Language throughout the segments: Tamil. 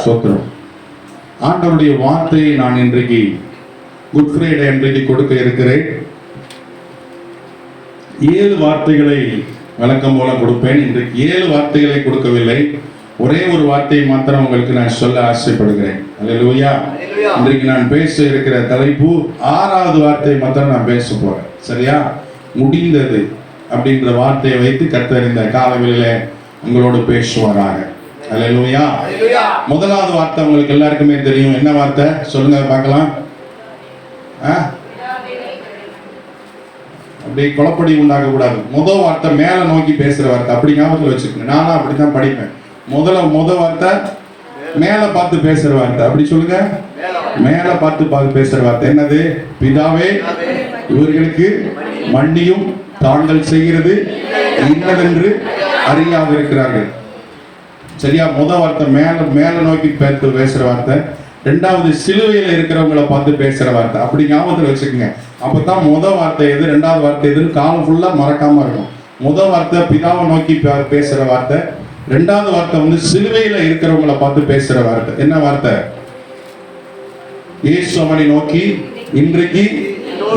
ஸ்தோத்திரம். ஆண்டவருடைய வார்த்தையை நான் இன்றைக்கு குட் ஃப்ரைடே இன்றைக்கு கொடுக்க இருக்கிறேன். 7 வார்த்தைகளை வழக்கம் போல கொடுப்பேன். இன்றைக்கு 7 வார்த்தைகளை கொடுக்கவில்லை, ஒரே ஒரு வார்த்தையை மாத்திரம் உங்களுக்கு நான் சொல்ல ஆசைப்படுகிறேன். அல்லேலூயா. இன்றைக்கு நான் பேச இருக்கிற தலைப்பு 6வது வார்த்தையை மாத்திரம் நான் பேச போறேன். சரியா? முடிந்தது அப்படின்ற வார்த்தையை வைத்து கர்த்தர் இந்த காலவெளியில உங்களோடு பேசுவாராக. அல்லேலூயா. முதலாவது வார்த்தை உங்களுக்கு எல்லாருக்குமே தெரியும். என்ன வார்த்தை சொல்லுங்க பார்க்கலாம். அப்படி குழப்படி உண்டாக கூடாது. முதல் வார்த்தை மேல நோக்கி பேசுற வார்த்தை. அப்படி ஞாபகத்தில் வச்சுக்கோங்க. நானும் அப்படித்தான் படிப்பேன். முதல் வார்த்தை மேல பார்த்து பேசுற வார்த்தை. அப்படி சொல்லுங்க. மேல பார்த்து பேசுற வார்த்தை என்னது? பிதாவே, இவர்களுக்கு மன்னியும், தாங்கள் செய்கிறது இன்னதென்று அறியாது இருக்கிறார்கள். சரியா? முதல் வார்த்தை மேல நோக்கி பேசுற வார்த்தை. 2வது சிலுவையில இருக்கிறவங்களை பார்த்து பேசுற வார்த்தை. அப்படி ஞாபகத்தில் வச்சுக்கோங்க. அப்பதான் முதல் வார்த்தை எது, 2வது வார்த்தை எதுன்னு காலம் ஃபுல்லா மறக்காம இருக்கும். முதல் வார்த்தை பிதாவை நோக்கி பேசுற வார்த்தை. 2வது வார்த்தை சிலுவையில இருக்கிறவங்களை பார்த்து பேசுற வார்த்தை. என்ன வார்த்தை? இயேசு அவனை நோக்கி, இன்றைக்கு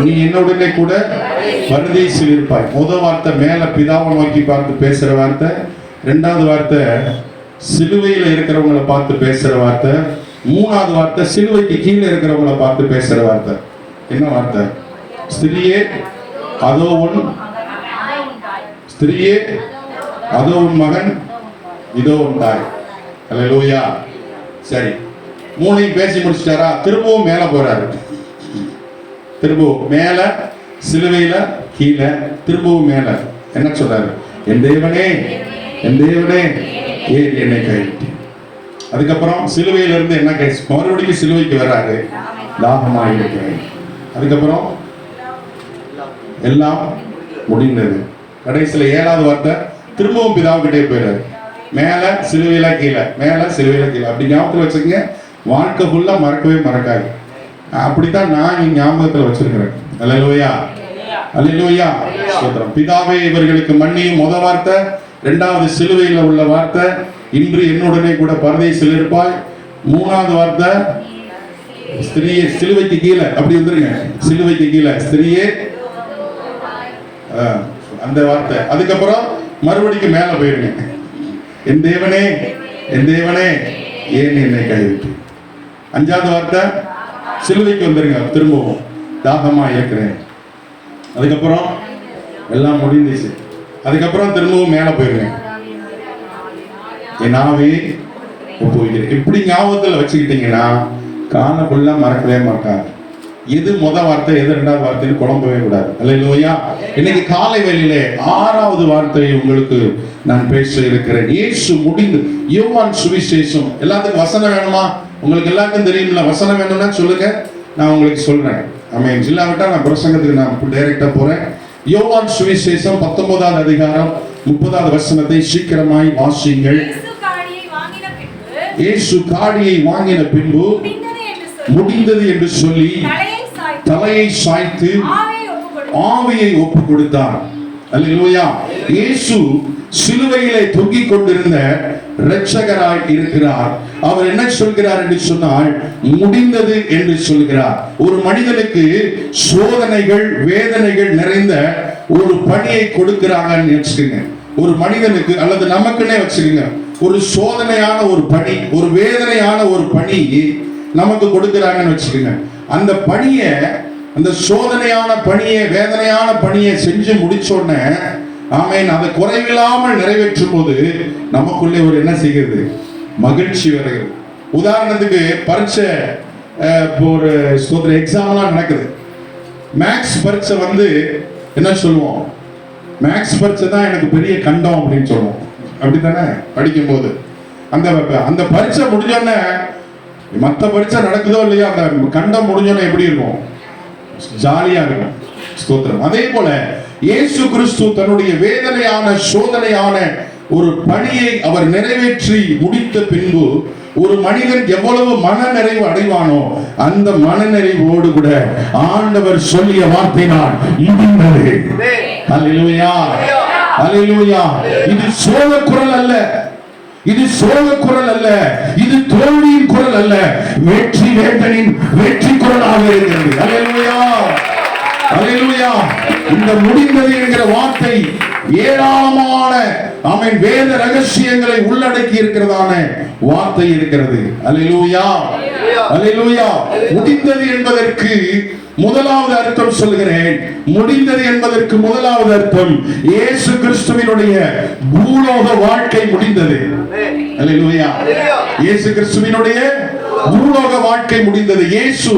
நீ என்னுடனே கூட பரதீசில் இருப்பாய். முதல் வார்த்தை மேல பிதாவை நோக்கி பார்த்து பேசுற வார்த்தை. 2வது வார்த்தை சிலுவையில இருக்கிறவங்களை பார்த்து பேசுற வார்த்தை. 3வது வார்த்தை சிலுவைக்கு கீழே இருக்கிறவங்களை பார்த்து பேசுற வார்த்தை. என்ன வார்த்தை? ஸ்திரியே அதோ உன் மகன், இதோ உன் தாய். அல்லேலூயா. சரி, 3ஐயும் பேசி முடிச்சிட்டாரா? திரும்பவும் மேல போறாரு. திரும்பவும் மேல, சிலுவையில கீழே, திரும்பவும் மேல. என்ன சொல்றாரு? என் தேவனே, என் தேவனே, ஏன் என்னை கைவிட்டு. அதுக்கப்புறம் சிலுவையில இருந்து என்ன கேஸ்? மறுபடியும் சிலுவைக்கு வர்றாரு. தாகமாக இருக்கிறேன். அதுக்கப்புறம் எல்லாம் முடிந்தது. கடைசியில 7வது வார்த்தை திரும்பவும் பிதாவுக்கிட்டே போயிடாரு. மேல சிலுவையில கீழே, மேல சிலுவையில கீழே. அப்படி ஞாபகத்தில் வச்சுக்கங்க. வாழ்க்கை ஃபுல்லா மறக்கவே மறக்காது. அப்படித்தான் நான் ஞாபகத்தில் வச்சிருக்கிறேன். அல்லேலூயா, அல்லேலூயா. ஸ்தோத்திரம். பிதாவே, இவர்களுக்கு மன்னியும் முதல் வார்த்தை. 2வது சிலுவையில் உள்ள வார்த்தை, இன்று என்னுடனே கூட பரதீசில் இருப்பாய். 3வது வார்த்தை ஸ்திரியே, சிலுவைக்கு கீழே. அப்படி வந்துருங்க. சிலுவைக்கு கீழே ஸ்திரியே, அந்த வார்த்தை. அதுக்கப்புறம் மறுபடியும் மேல போயிருங்க. என் தேவனே, என் தேவனே, ஏன் என்னை கைவிட்டு. 5வது வார்த்தை சிலுவைக்கு வந்துருங்க. திரும்பவும் தாகமா இருக்கிறேன். அதுக்கப்புறம் எல்லாம் முடிந்துச்சு. அதுக்கப்புறம் திரும்பவும் மேல போயிருங்க. என் ஆவி ஒப்புவிக்கிறேன். இப்படி ஞாபகத்தில் வச்சுக்கிட்டீங்கன்னா காலம் ஃபுல்லா மறக்கவே மாட்டாது. எது முதல் வார்த்தை, எது 2வது வார்த்தைன்னு குழம்பவே கூடாது. அல்லேலூயா. இன்னைக்கு காலை வேளையிலே 6வது வார்த்தையை உங்களுக்கு நான் பேச இருக்கிறேன். இயேசு முடிந்து. யோவான் சுவிசேஷம். எல்லாத்துக்கும் வசனம் வேணுமா? உங்களுக்கு எல்லாருக்கும் தெரியும்ல. வசனம் வேணும்னா சொல்லுங்க, நான் உங்களுக்கு சொல்றேன். ஆமென். இல்லாவிட்டா நான் பிரசங்கத்துக்கு நான் டைரக்டா போறேன். யோவான் சுவிசேஷம் 19வது அதிகாரம் 30வது வசனத்தை சீக்கிரமாய் வாசியுங்கள். இயேசு காடியை வாங்கின பின்பு முடிந்தது என்று சொல்லி தலையை சாய்த்து ஆவியை ஒப்பு கொடுத்தார். அல்லேலூயா. இயேசு சிலுவையிலே தொங்கிக் கொண்டிருந்த இரட்சகராய் இருக்கிறார். அவர் என்ன சொல்கிறார் என்று சொன்னால், முடிந்தது என்று சொல்கிறார். ஒரு மனிதனுக்கு சோதனைகள், வேதனைகள் நிறைந்த ஒரு பணியை கொடுக்கிறாங்கன்னு வச்சுக்கோங்க. ஒரு மனிதனுக்கு அல்லது நமக்குன்னே வச்சுக்கோங்க. ஒரு சோதனையான ஒரு பணி, ஒரு வேதனையான ஒரு பணி நமக்கு கொடுக்கிறாங்கன்னு வச்சுக்கோங்க. அந்த பணியை, அந்த சோதனையான பணியை, வேதனையான பணியை செஞ்சு முடிச்சோடனே, ஆமென், அதை குறைவில்லாமல் நிறைவேற்றும் போது நமக்குள்ளே ஒரு என்ன செய்கிறது? மகிழ்ச்சி வருகிறது. உதாரணத்துக்கு பரீட்சை, ஒரு எக்ஸாம்லாம் நடக்குது. மேக்ஸ் பரீட்சை என்ன சொல்லுவோம்? மேக்ஸ் பரீட்சை தான் எனக்கு பெரிய கண்டம் அப்படின்னு சொல்லுவோம். அப்படித்தானே? படிக்கும் போது அந்த பரீட்சை முடிஞ்சோடனே, மற்ற பரீட்சை நடக்குதோ இல்லையா, அந்த கண்டம் முடிஞ்சோடனே எப்படி இருக்கும்? ஜாலியா இருக்கும். ஸ்தோத்திரம். அதே போல இயேசு கிறிஸ்து தன்னுடைய வேதனையான, சோதனையான ஒரு பணியை அவர் நிறைவேற்றி முடித்த பின்பு ஒரு மனிதன் எவ்வளவு மன நிறைவு அடைவானோ அந்த மன நிறைவோடு கூட ஆண்டவர் சொல்லிய வார்த்தை நான் முடிந்தது. அல்லேலூயா, அல்லேலூயா. இது சோக குரல் அல்ல, இது சோக குரல் அல்ல, இது தோல்வியின் குரல் அல்ல, வெற்றி வேந்தனின் வெற்றி குரலாக இருக்கிறது. அல்லேலூயா, அல்லேலூயா. இந்த முடிந்தது என்கிற வார்த்தை ஏராளமான ஆமென் வேத ரகசியங்களை உள்ளடக்கி இருக்கிறதான வார்த்தை இருக்கிறது. அல்லேலூயா, அல்லேலூயா. முடிந்தது என்பதற்கு முதலாவது அர்த்தம் சொல்கிறேன். முடிந்தது என்பதற்கு முதலாவது அர்த்தம் இயேசு கிறிஸ்துவினுடைய பூலோக வாழ்க்கை முடிந்தது. அல்லேலூயா. இயேசு கிறிஸ்துவினுடைய பூலோக வாழ்க்கை முடிந்தது. இயேசு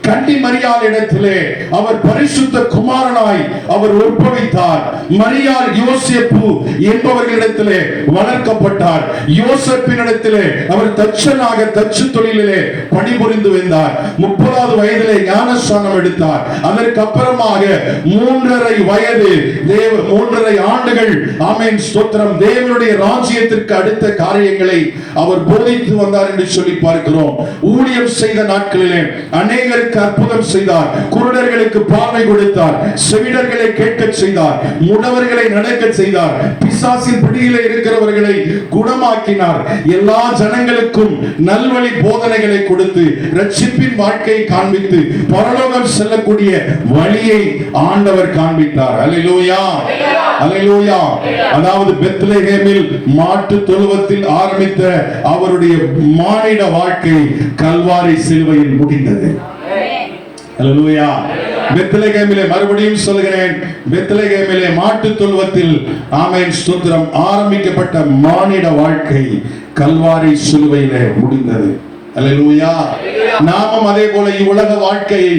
கன்னி மரியாள் இடத்திலே அவர் பரிசுத்த குமாரனாய் அவர் உற்பவித்தார். மரியாள் யோசேப்பு என்பவர்களிடத்திலே வளர்க்கப்பட்டார். யோசேப்பினிடத்திலே அவர் தச்சனாக தச்சு தொழிலிலே பணிபுரிந்து வந்தார். 30வது வயதிலே ஞானஸ்நானம் எடுத்தார். அதற்கு அப்புறமாக 3.5 வயது 3.5 ஆண்டுகள் ஆமென் ஸ்தோத்திரம் தேவனுடைய ராஜ்யத்திற்கு அடுத்த காரியங்களை அவர் போதித்து வந்தார் என்று சொல்லி பார்க்கிறோம். ஊழியம் செய்த நாட்களிலே அநேகருக்கு அற்புதம் செய்தார். குருடர்களுக்கு பார்வை கொடுத்தார். செவிடர்களை கேட்க செய்தார். முடவர்களை நடக்க செய்தார். பிசாசின் பிடியிலே இருக்கிறவர்களை குணமாக்கினார். எல்லா ஜனங்களுக்கும் நல்வழி போதனைகளை கொடுத்து ரட்சிப்பின் வாழ்க்கையை காண்பித்து பரலோகம் செல்லக்கூடிய வழியை ஆண்டவர் காண்பித்தார். அல்லேலூயா, அல்லேலூயா. அதாவது பெத்லகேமில் மாட்டு தொழுவத்தில் ஆரம்பித்த அவருடைய மானிட வாழ்க்கை கல்வாரி சிலுவையில் முடிந்தது. அல்லேலூயா. பெத்லகேமிலே மறுபடியும் சொல்கிறேன், பெத்லகேமிலே மாட்டு தொழுவத்தில் ஆமென் ஸ்தோத்திரம் ஆரம்பிக்கப்பட்ட மானிட வாழ்க்கை கல்வாரி சிலுவையிலே முடிந்தது. அல்லேலூயா. நாமும் அதே போல இவ்வுலக வாழ்க்கையை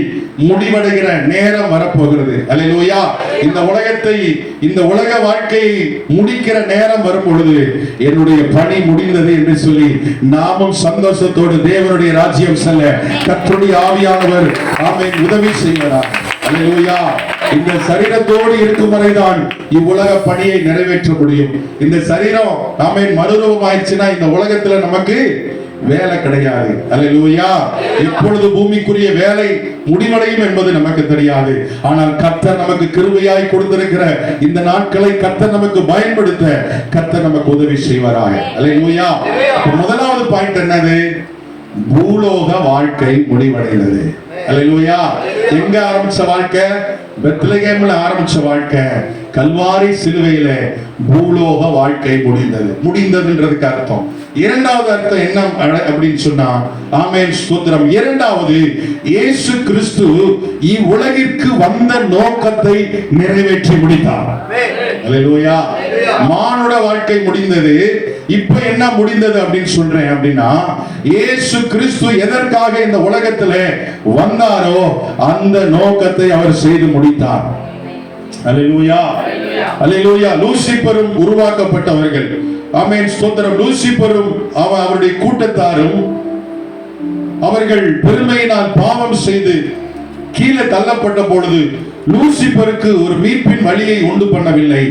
முடிவடைகிற நேரம் வரப்போகிறது. அல்லேலூயா. இந்த உலக வாழ்க்கையை முடிக்கிற நேரம் வரும் பொழுது என்னுடைய பணி முடிந்தது என்று சொல்லி நாமும் சந்தோஷத்தோடு தேவனுடைய ராஜ்யம் செல்ல கர்த்தருடைய ஆவியானவர் ஆமென் உதவி செய்வார். அல்லேலூயா. இந்த சரீரத்தோடு இருக்கும் வரைதான் இவ்வுலக பணியை நிறைவேற்ற முடியும். இந்த சரீரம் ஆமென் மறுரூபமாயிடுச்சுன்னா இந்த உலகத்துல நமக்கு வேலை கிடையாது. அல்லேலூயா. எப்பொழுது பூமிக்குரிய வேலை முடிவடையும் என்பது நமக்கு தெரியாது. ஆனால் கர்த்தர் நமக்கு கிருபையாய் கொடுத்திருக்கிற இந்த நாட்களை கர்த்தர் நமக்கு பயன்படுத்த கர்த்தர் நமக்கு உதவி செய்வாராக. அல்லேலூயா. முதலாவது பாயிண்ட் என்னது? பூலோக வாழ்க்கை முடிவடைந்தது. அல்லேலூயா. எங்க ஆரம்பிச்ச வாழ்க்கை? பெத்லகேம்ல ஆரம்பிச்ச வாழ்க்கை கல்வாரி சிலுவையில பூலோக வாழ்க்கை முடிந்தது. முடிந்ததுன்றதுக்கு அர்த்தம். இரண்டாவது அர்த்தம் என்ன அப்படின்னு சொன்னா ஆமென் ஸ்தோத்திரம். இரண்டாவது இயேசு கிறிஸ்து இவ்வுலகிற்கு வந்த நோக்கத்தை நிறைவேற்றி முடித்தார். அல்லேலூயா. மானுட வாழ்க்கை முடிந்தது. இப்ப என்ன முடிந்தது அப்படின்னு சொல்றேன் அப்படின்னா இயேசு கிறிஸ்து எதற்காக இந்த உலகத்திலே வந்தாரோ அந்த நோக்கத்தை அவர் செய்து முடித்தார். அல்லேலூயா, அல்லேலூயா. லூசிபரும் உருவாக்கப்பட்டவர்கள். ஆமென் ஸ்தோத்திரம். லூசிபரும் அவருடைய கூட்டத்தாரும் அவர்கள் பெருமையினால் பாவம் செய்து கீழே தள்ளப்பட்ட பொழுது லூசிபருக்கு ஒரு மீட்பின் வழியை உண்டு பண்ணவில்லை.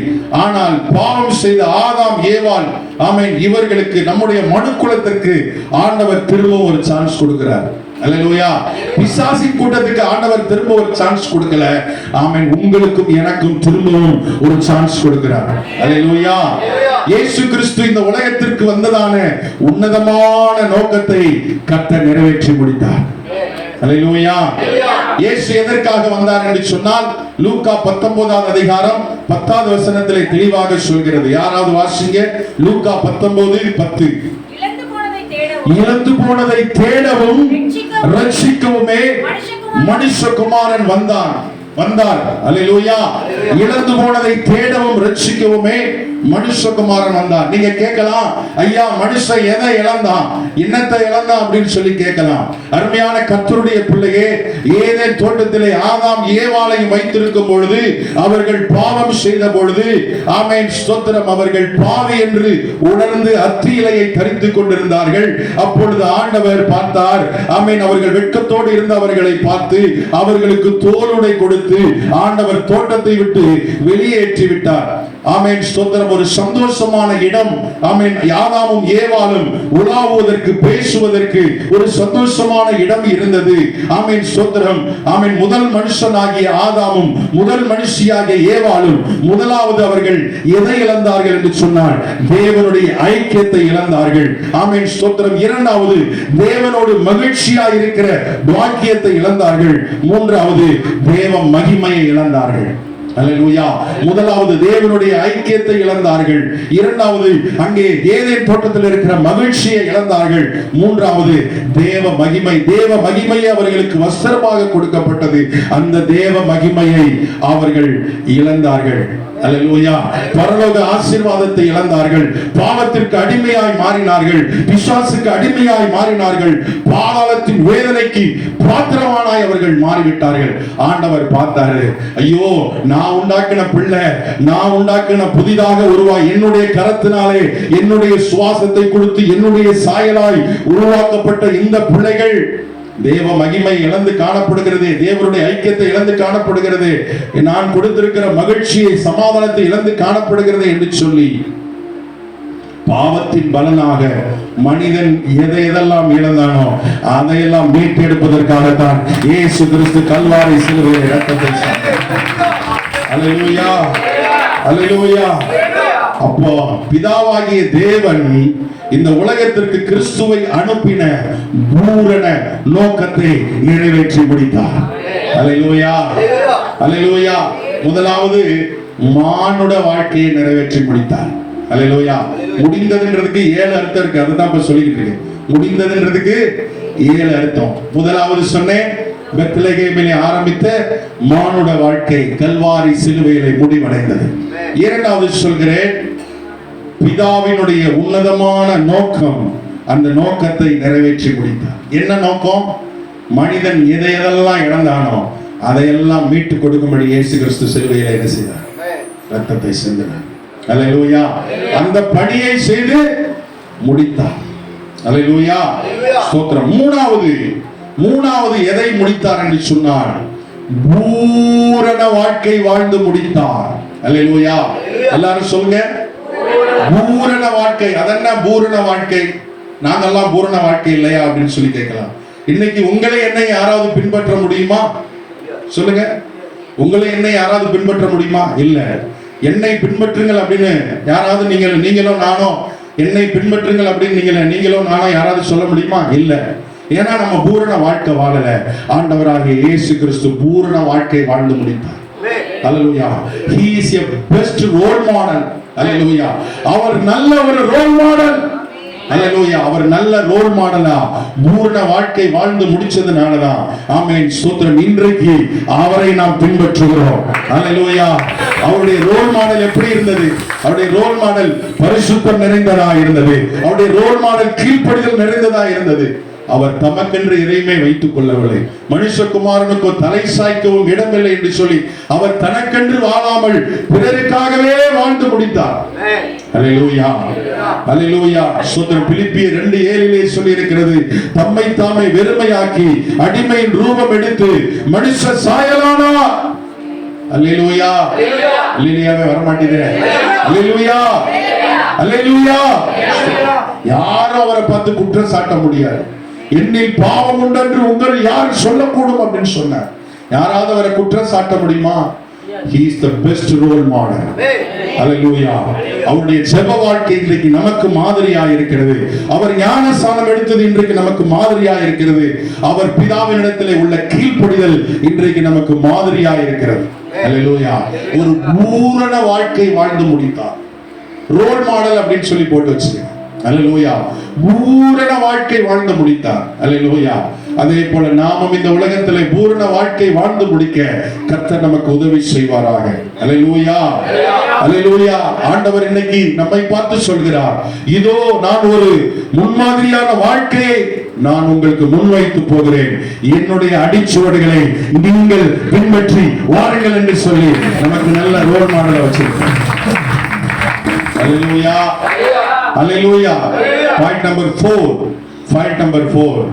ஆனால் பாவம் செய்த ஆதாம் ஏவாள் ஆமென் இவர்களுக்கு நம்முடைய மனுக்குலத்திற்கு ஆண்டவர் திரும்ப ஒரு சான்ஸ் கொடுக்கிறார். அல்லேலூயா. பிசாசின் கூட்டத்துக்கு ஆண்டவர் திரும்ப ஒரு சான்ஸ் கொடுக்கல. ஆமென் உங்களுக்கும் எனக்கும் திரும்பவும் ஒரு சான்ஸ் கொடுக்கிறார். அல்லேலூயா. இயேசு கிறிஸ்து இந்த உலகத்திற்கு வந்ததான உன்னதமான நோக்கத்தை கர்த்தர் நிறைவேற்றி முடித்தார். அல்லேலூயா. இயேசு எதற்காக வந்தார் என்று சொன்னால் லூக்கா 19வது அதிகாரம் 10வது வசனத்திலே தெளிவாக சொல்கிறது. யாராவது வாசிங்க. லூக்கா 19:10. இழந்து போனதை தேடவும் ரட்சிக்கவுமே மனுஷகுமாரன் வந்தார். அல்லேலூயா. இழந்து போனதை தேடவும் ரட்சிக்கவுமே மனுஷகுமாரன் வந்தார். நீங்க கேட்கலாம், ஐயா மனுஷன் எதை இழந்தான், என்னத்தை இழந்தான் அப்படின்னு சொல்லி கேட்கலாம். அருமையான கர்த்தருடைய பிள்ளையே, ஏதேன் தோட்டத்திலே ஆதாம் ஏவாளையும் வைத்திருக்கும் பொழுது அவர்கள் பாவம் செய்த பொழுது ஆமென் ஸ்தோத்திரம் அவர்கள் பாவி என்று உணர்ந்து அத்தி இலையை தரித்துக் கொண்டிருந்தார்கள். அப்பொழுது ஆண்டவர் பார்த்தார். ஆமென் அவர்கள் வெட்கத்தோடு இருந்த அவர்களை பார்த்து அவர்களுக்கு தோலுடை கொடுத்து ஆண்டவர் தோட்டத்தை விட்டு வெளியேற்றி விட்டார். ஆமென் ஸ்தோத்திரம், ஒரு சந்தோஷமான இடம். ஆமென், ஆதாமும் ஏவாளும் உலாவுவதற்கு, பேசுவதற்கு ஒரு சந்தோஷமான இடம் இருந்தது. ஆமென் ஸ்தோத்திரம். ஆமென், முதல் மனுஷனாகிய ஆதாமும் முதல் மனுஷியாகிய ஏவாளும் முதலாவது அவர்கள் எதை இழந்தார்கள் என்று சொன்னார்? தேவனுடைய ஐக்கியத்தை இழந்தார்கள். ஆமென் ஸ்தோத்திரம். இரண்டாவது, தேவனோடு மகிழ்ச்சியாக இருக்கிற பாக்கியத்தை இழந்தார்கள். மூன்றாவது, தேவ மகிமையை இழந்தார்கள். அல்லேலூயா. முதலாவது தேவனுடைய ஐக்கியத்தை இழந்தார்கள். இரண்டாவது, அங்கே ஏதேன் தோட்டத்தில் இருக்கிற மகிழ்ச்சியை இழந்தார்கள். மூன்றாவது, தேவ மகிமை. தேவ மகிமையை அவர்களுக்கு வஸ்திரமாக கொடுக்கப்பட்டது. அந்த தேவ மகிமையை அவர்கள் இழந்தார்கள். அல்லேலூயா. பரலோக ஆசீர்வாதத்தை இழந்தார்கள். பாவத்திற்கு அடிமையாய் மாறினார்கள். பிசாசுக்கு அடிமையாய் மாறினார்கள். பாதாளத்தின் வேதனைக்கு பாத்திரமானாய் அவர்கள் மாறிவிட்டார்கள். ஆண்டவர் பார்த்தாரு, ஐயோ, நான் உண்டாக்கின பிள்ளை, நான் உண்டாக்கின புதிதாக உருவாய் என்னுடைய கரத்தினாலே என்னுடைய சுவாசத்தை கொடுத்து என்னுடைய சாயலாய் உருவாக்கப்பட்ட இந்த பிள்ளைகள் தேவ மகிமை இழந்து காணப்படுகிறது. தேவனுடைய ஐக்கியத்தை இழந்து காணப்படுகிறது. நான் கொடுத்திருக்கிற மகிழ்ச்சியை, சமாதானத்தை இழந்து காணப்படுகிறது என்று சொல்லி பாவத்தின் பலனாக மனிதன் எதையெல்லாம் இழந்தானோ அதையெல்லாம் மீட்டெடுப்பதற்காகத்தான் இயேசு கிறிஸ்து கல்வாரி சிலுவையில் இரத்தத்தை சிந்தினார். அல்லேலூயா, அல்லேலூயா. அப்போ பிதாவாகிய தேவன் இந்த உலகத்திற்கு கிறிஸ்துவை அனுப்பின பூரண நோக்கத்தை நிறைவேற்றி முடித்தார். அல்லேலூயா, அல்லேலூயா. முதலாவது மானுட வாழ்க்கையை நிறைவேற்றி முடித்தார். அல்லேலூயா. முடிந்ததுன்றதுக்கு 7 அர்த்தம் இருக்கு. அதுதான் இப்ப சொல்லிக்கிட்டு இருக்கேன். முடிந்ததுன்றதுக்கு 7 அர்த்தம். முதலாவது சொன்னேன், பெத்லகேமிலே ஆரம்பித்த மானுட வாழ்க்கை கல்வாரி சிலுவையிலே முடிவடைந்தது. இரண்டாவது சொல்கிறேன், பிதாவினுடைய உன்னதமான நோக்கம், அந்த நோக்கத்தை நிறைவேற்றி முடித்தார். என்ன நோக்கம்? மனிதன் எதையெல்லாம் இழந்தானோ அதையெல்லாம் மீட்டு கொடுக்கும்படி இயேசு கிறிஸ்து சிலுவையிலே என்ன செய்தார்? ரத்தத்தை சிந்தினார். அல்லேலூயா. அந்த பணியை செய்து முடித்தார். அல்லேலூயா, ஸ்தோத்திரம். மூணாவது எதை முடித்தார் என்று சொன்னார்? பூரண வாழ்க்கை வாழ்ந்து முடித்தார். அல்லேலூயா. எல்லாரும் சொல்லுங்க, பூரண வாழ்க்கை. அதென்ன பூரண வாழ்க்கை? நாங்கெல்லாம் பூரண வாழ்க்கை இல்லையா அப்படின்னு சொல்லி கேட்கலாம். இன்னைக்கு உங்களை என்னை யாராவது பின்பற்ற முடியுமா? சொல்லுங்க, உங்களை என்னை யாராவது பின்பற்ற முடியுமா? இல்ல. என்னை பின்பற்றுங்கள் அப்படின்னு யாராவது நீங்களோ நானோ என்னை பின்பற்றுங்கள் அப்படின்னு நீங்களோ நானோ யாராவது சொல்ல முடியுமா? இல்ல. ஏன்னா நம்ம பூரண வாழ்க்கை வாழல. ஆண்டவராகிய இயேசு கிறிஸ்து பூரண வாழ்க்கை வாழ்ந்து முடித்தார். அல்லேலூயா. He is a best role model. அல்லேலூயா. அவர் நல்ல ஒரு ரோல் மாடல். அல்லேலூயா. அவர் நல்ல ரோல் மாடலா பூரண வாழ்க்கை வாழ்ந்து முடிச்சதுனாலதான் ஆமென் ஸ்தோத்திரம் இன்றைக்கு அவரை நாம் பின்பற்றுகிறோம். அல்லேலூயா. அவருடைய ரோல் மாடல் எப்படி இருந்தது? அவருடைய ரோல் மாடல் பரிசுத்தம் நிறைந்ததா இருந்தது. அவருடைய ரோல் மாடல் கீழ்ப்படிதல் நிறைந்ததா இருந்தது. அவர் தமக்கென்று எதையுமே வைத்துக் கொள்ளவில்லை. மனுஷகுமாரனுக்கு தலை சாய்க்கவும் இடமில்லை என்று சொல்லி அவர் தனக்கென்று வாழாமல் பிறருக்காகவே வாழ்ந்து முடித்தார். அல்லேலூயா, அல்லேலூயா. ஸ்தோத்திரம். பிலிப்பியர் 2:7 சொல்லி இருக்கிறது, தம்மை தாமே வெறுமையாக்கி அடிமையின் ரூபம் எடுத்து மனுஷ சாயலானார். அல்லேலூயா. அல்லேலூயாவே வர மாட்டேங்குது. அல்லேலூயா, அல்லேலூயா. யாரும் அவரை பார்த்து குற்றம் சாட்ட முடியாது. என்னில் பாவம் உண்டென்று உங்கள் யார் சொல்லக்கூடும் அப்படின்னு சொன்னார். யாராவது அவரை குற்றம் சாட்ட முடியுமா? He is the best role model. அல்லேலூயா. அவருடைய ஜெப வாழ்க்கை இன்றைக்கு நமக்கு மாதிரியாக இருக்கிறது. அவர் ஞானஸ்நானம் எடுத்தது இன்றைக்கு நமக்கு மாதிரியாக இருக்கிறது. அவர் பிதாவினிடத்திலே உள்ள கீழ்ப்படிதல் இன்றைக்கு நமக்கு மாதிரியாக இருக்கிறது. அல்லேலூயா. ஒரு பூரண வாழ்க்கை வாழ்ந்து முடித்தார். ரோல் மாடல் அப்படின்னு சொல்லி போட்டு வச்சிருக்கேன். அல்லேலூயா. பூரண வாழ்க்கை வாழ்ந்து முடித்தார். அல்லேலூயா. அதே போல நாமும் இந்த உலகத்திலே பூரண வாழ்க்கை வாழ்ந்து முடிக்க கர்த்தர் நமக்கு உதவி செய்வாராக. அல்லேலூயா, அல்லேலூயா. ஆண்டவர் இன்னைக்கு நம்மை பார்த்து சொல்கிறார், இதோ நான் ஒரு முன்மாதிரியான வாழ்க்கையை நான் உங்களுக்கு முன்வைத்து போகிறேன். என்னுடைய அடிச்சுவடுகளை நீங்கள் பின்பற்றி வாருங்கள் என்று சொல்லி நமக்கு நல்ல ரோல் மாடலை வச்சிருக்கிறார். Hallelujah, hallelujah. Point number 4.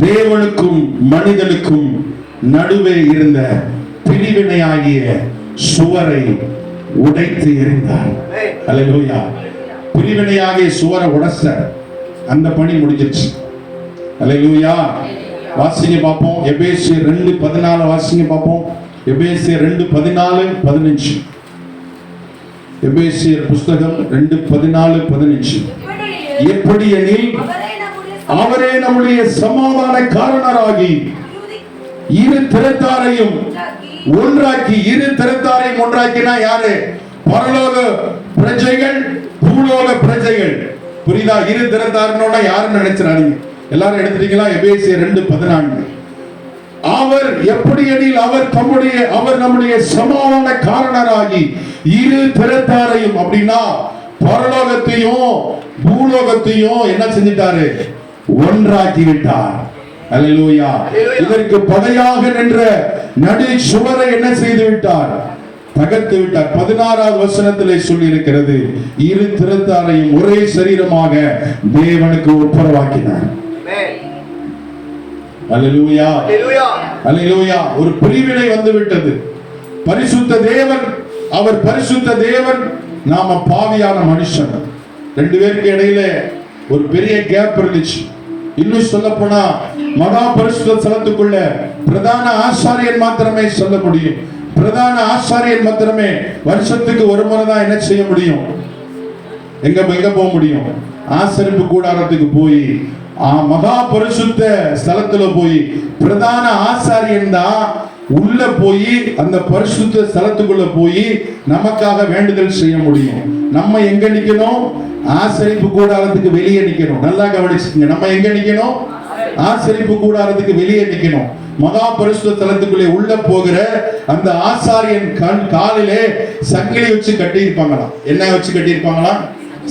தேவனுக்கும் மனிதனுக்கும் நடுவே இருந்த பிரிவினையாகிய சுவரை உடைத்து எறிந்தார். அல்லேலூயா. பிரிவினையாகிய சுவரை உடைச்ச அந்த பணி முடிஞ்சிருச்சு. அல்லேலூயா. வாசிங்க பார்ப்போம். எபேசியர் 2:14 வாசிங்க பார்ப்போம். எபேசியர் 2:14-15. எபேசியர் புஸ்தகம் 2:14-15. எப்படி எனில் அவரே நம்முடைய சமாதான காரணராகி இரு திறத்தாரையும் ஒன்றாக்கி. இரு திறத்தாரையும் ஒன்றாக்கினா யாரு? பரலோக பிரஜைகள், பூலோக பிரஜைகள். புரியுதா? இரு திறத்தாருன்னா யாருன்னு நினைச்சிடாதீங்க. எல்லாரும் எடுத்துட்டீங்களா? எபேசியர் 2:14. அவர் எப்படி எனில் அவர் நம்முடைய சமாதான காரணராகி இரு திறத்தாரையும், அப்படின்னா பரலோகத்தையும் பூலோகத்தையும் என்ன செஞ்சிட்டாரு? ஒன்றாக்கி விட்டார். அல்லேலூயா. இதற்கு பகையாக நின்ற நடு சுவரை என்ன செய்து விட்டார்? தகர்த்து விட்டார். 16வது வசனத்திலே சொல்லி இருக்கிறது, இரு திறத்தாரையும் ஒரே சரீரமாக தேவனுக்கு ஒப்புரவாக்கினார். அல்லேலூயா. அல்லேலூயா. ஒரு பிரிவினை வந்து விட்டது. பரிசுத்த தேவன், அவர் பரிசுத்த தேவன், நாம பாவியான மனுஷன். ரெண்டு பேருக்கு இடையில ஒரு பெரிய கேப் இருந்துச்சு. இன்னும் சொல்ல போனா மகா பரிசுத்த ஸ்தலத்துக்குள்ள பிரதான ஆசாரியன் மாத்திரமே சொல்ல முடியும். பிரதான ஆசாரியன் மாத்திரமே வருஷத்துக்கு ஒரு முறை தான் என்ன செய்ய முடியும்? எங்க போக முடியும்? ஆசரிப்பு கூடாரத்துக்கு போய் மகா பரிசுத்த ஸ்தலத்துல போய் பிரதான ஆசாரியன் தான் உள்ள போய் அந்த பரிசுத்த ஸ்தலத்துக்குள்ள போய் நமக்காக வேண்டுதல் செய்ய முடியும். நம்ம எங்க நிக்கணும்? ஆசரிப்பு கூடாரத்துக்கு வெளியே நிக்கணும். நல்லா கவனிச்சுங்க. நம்ம எங்க நிக்கணும்? ஆசரிப்பு கூடாரத்துக்கு வெளியே நிக்கணும். மகா பரிசுத்த ஸ்தலத்துக்குள்ளே உள்ள போகிற அந்த ஆசாரியன் காலிலே சங்கிலி வச்சு கட்டி இருப்பாங்களாம். என்ன வச்சு கட்டி இருப்பாங்களாம்?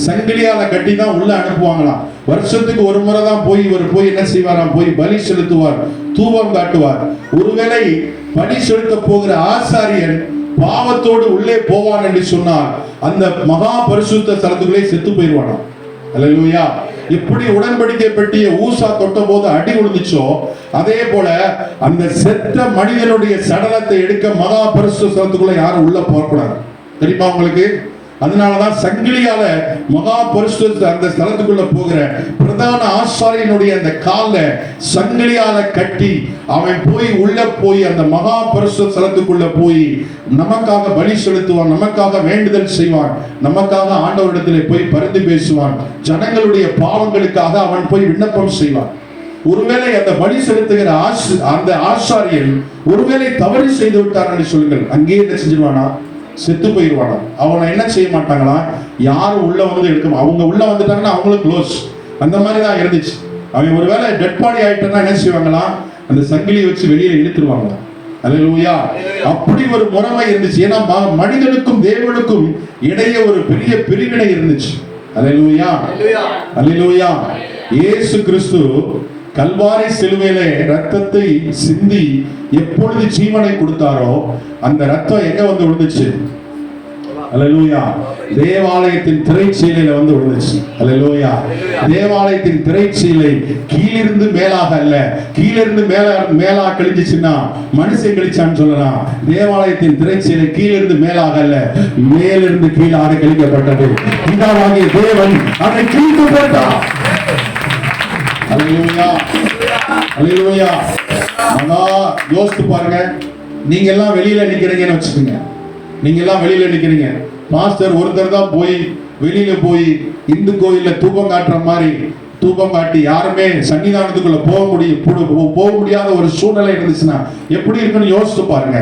சங்கிலியால கட்டி தான் உள்ள அனுப்புவாங்களாம். வருஷத்துக்கு ஒரு முறை தான் போய் இவர் போய் என்ன செய்வாராம்? போய் பலி செலுத்துவார், தூபம் காட்டுவார். ஒருவேளை பலி செலுத்த போகிற ஆசாரியன் பாவத்தோடு உள்ளே போவான் என்று சொன்னால் அந்த மகா பரிசுத்த ஸ்தலத்துக்குள்ளே செத்து போயிடுவானாம். அல்லேலூயா. எப்படி உடன்படிக்கை பெட்டிய ஊசா தொட்ட போது அடி விழுந்துச்சோ, அதே போல அந்த செத்த மனிதனுடைய சடலத்தை எடுக்க மகா பரிசுத்த ஸ்தலத்துக்குள்ள யாரும் உள்ள போகக்கூடாது. தெரியுமா உங்களுக்கு? அதனாலதான் சங்கிலியால மகா பரிசுத்த அந்த ஸ்தலத்துக்குள்ள போகிற பிரதான ஆசாரியனுடைய அந்த கால சங்கிலியால கட்டி அவன் போய் உள்ள போய் அந்த மகா பரிசுத்த ஸ்தலத்துக்குள்ள போய் நமக்காக பலி செலுத்துவான், நமக்காக வேண்டுதல் செய்வான், நமக்காக ஆண்டவரிடத்திலே போய் பரிந்து பேசுவான், ஜனங்களுடைய பாவங்களுக்காக அவன் போய் விண்ணப்பம் செய்வான். ஒருவேளை அந்த பலி செலுத்துகிற அந்த ஆசாரியன் ஒருவேளை தவறு செய்து விட்டார் என்று சொல்லுங்கள், அங்கேயே என்ன செஞ்சிருவானா? செத்து போயிடுவானா? அவனை என்ன செய்ய மாட்டாங்களா? யாரும் உள்ள வந்து எடுக்க, அவங்க உள்ள வந்துட்டாங்கன்னா அவங்களுக்கு க்ளோஸ். அந்த மாதிரி தான் இருந்துச்சு. அவன் ஒருவேளை டெட் பாடி ஆயிட்டா என்ன செய்வாங்களா? அந்த சங்கிலியை வச்சு வெளியே இழுத்துருவாங்க. அல்லேலூயா. அப்படி ஒரு முறைமை இருந்துச்சு. ஏன்னா மனிதனுக்கும் தேவனுக்கும் இடையே ஒரு பெரிய பிரிவினை இருந்துச்சு. அல்லேலூயா. அல்லேலூயா. இயேசு கிறிஸ்து கல்வாரி சிலுவையிலே ரத்தத்தை சிந்தி எப்பொழுது ஜீவனை கொடுத்தாரோ அந்த ரத்தம் எங்க வந்து விழுந்துச்சு? அல்லேலூயா. தேவாலயத்தின் திரைச்சீலையில வந்து விழுந்துச்சு. அல்லேலூயா. தேவாலயத்தின் திரைச்சீலை கீழிருந்து மேலாக அல்ல, கீழிருந்து மேலா கழிஞ்சிச்சுன்னா மனுஷன் கழிச்சான்னு சொல்லலாம். தேவாலயத்தின் திரைச்சீலை கீழிருந்து மேலாக அல்ல, மேலிருந்து கீழாக கழிக்கப்பட்டது. பிதாவாகிய தேவன் அதை கீழ்த்து போட்டார். அல்லேலூயா. அல்லேலூயா. ஆனா யோசித்து பாருங்க. நீங்க எல்லாம் வெளியில நிக்கிறீங்கன்னு வச்சுக்கோங்க. நீங்க எல்லாம் வெளியில நிக்கிறீங்க. மாஸ்டர் ஒருத்தர் தான் போய் வெளியில போய் இந்து கோயில்ல தூபம் காட்டுற மாதிரி தூபம் காட்டி யாருமே சன்னிதானத்துக்குள்ள போக முடியாத ஒரு சூழ்நிலை இருந்துச்சுன்னா எப்படி இருக்குன்னு யோசித்து பாருங்க.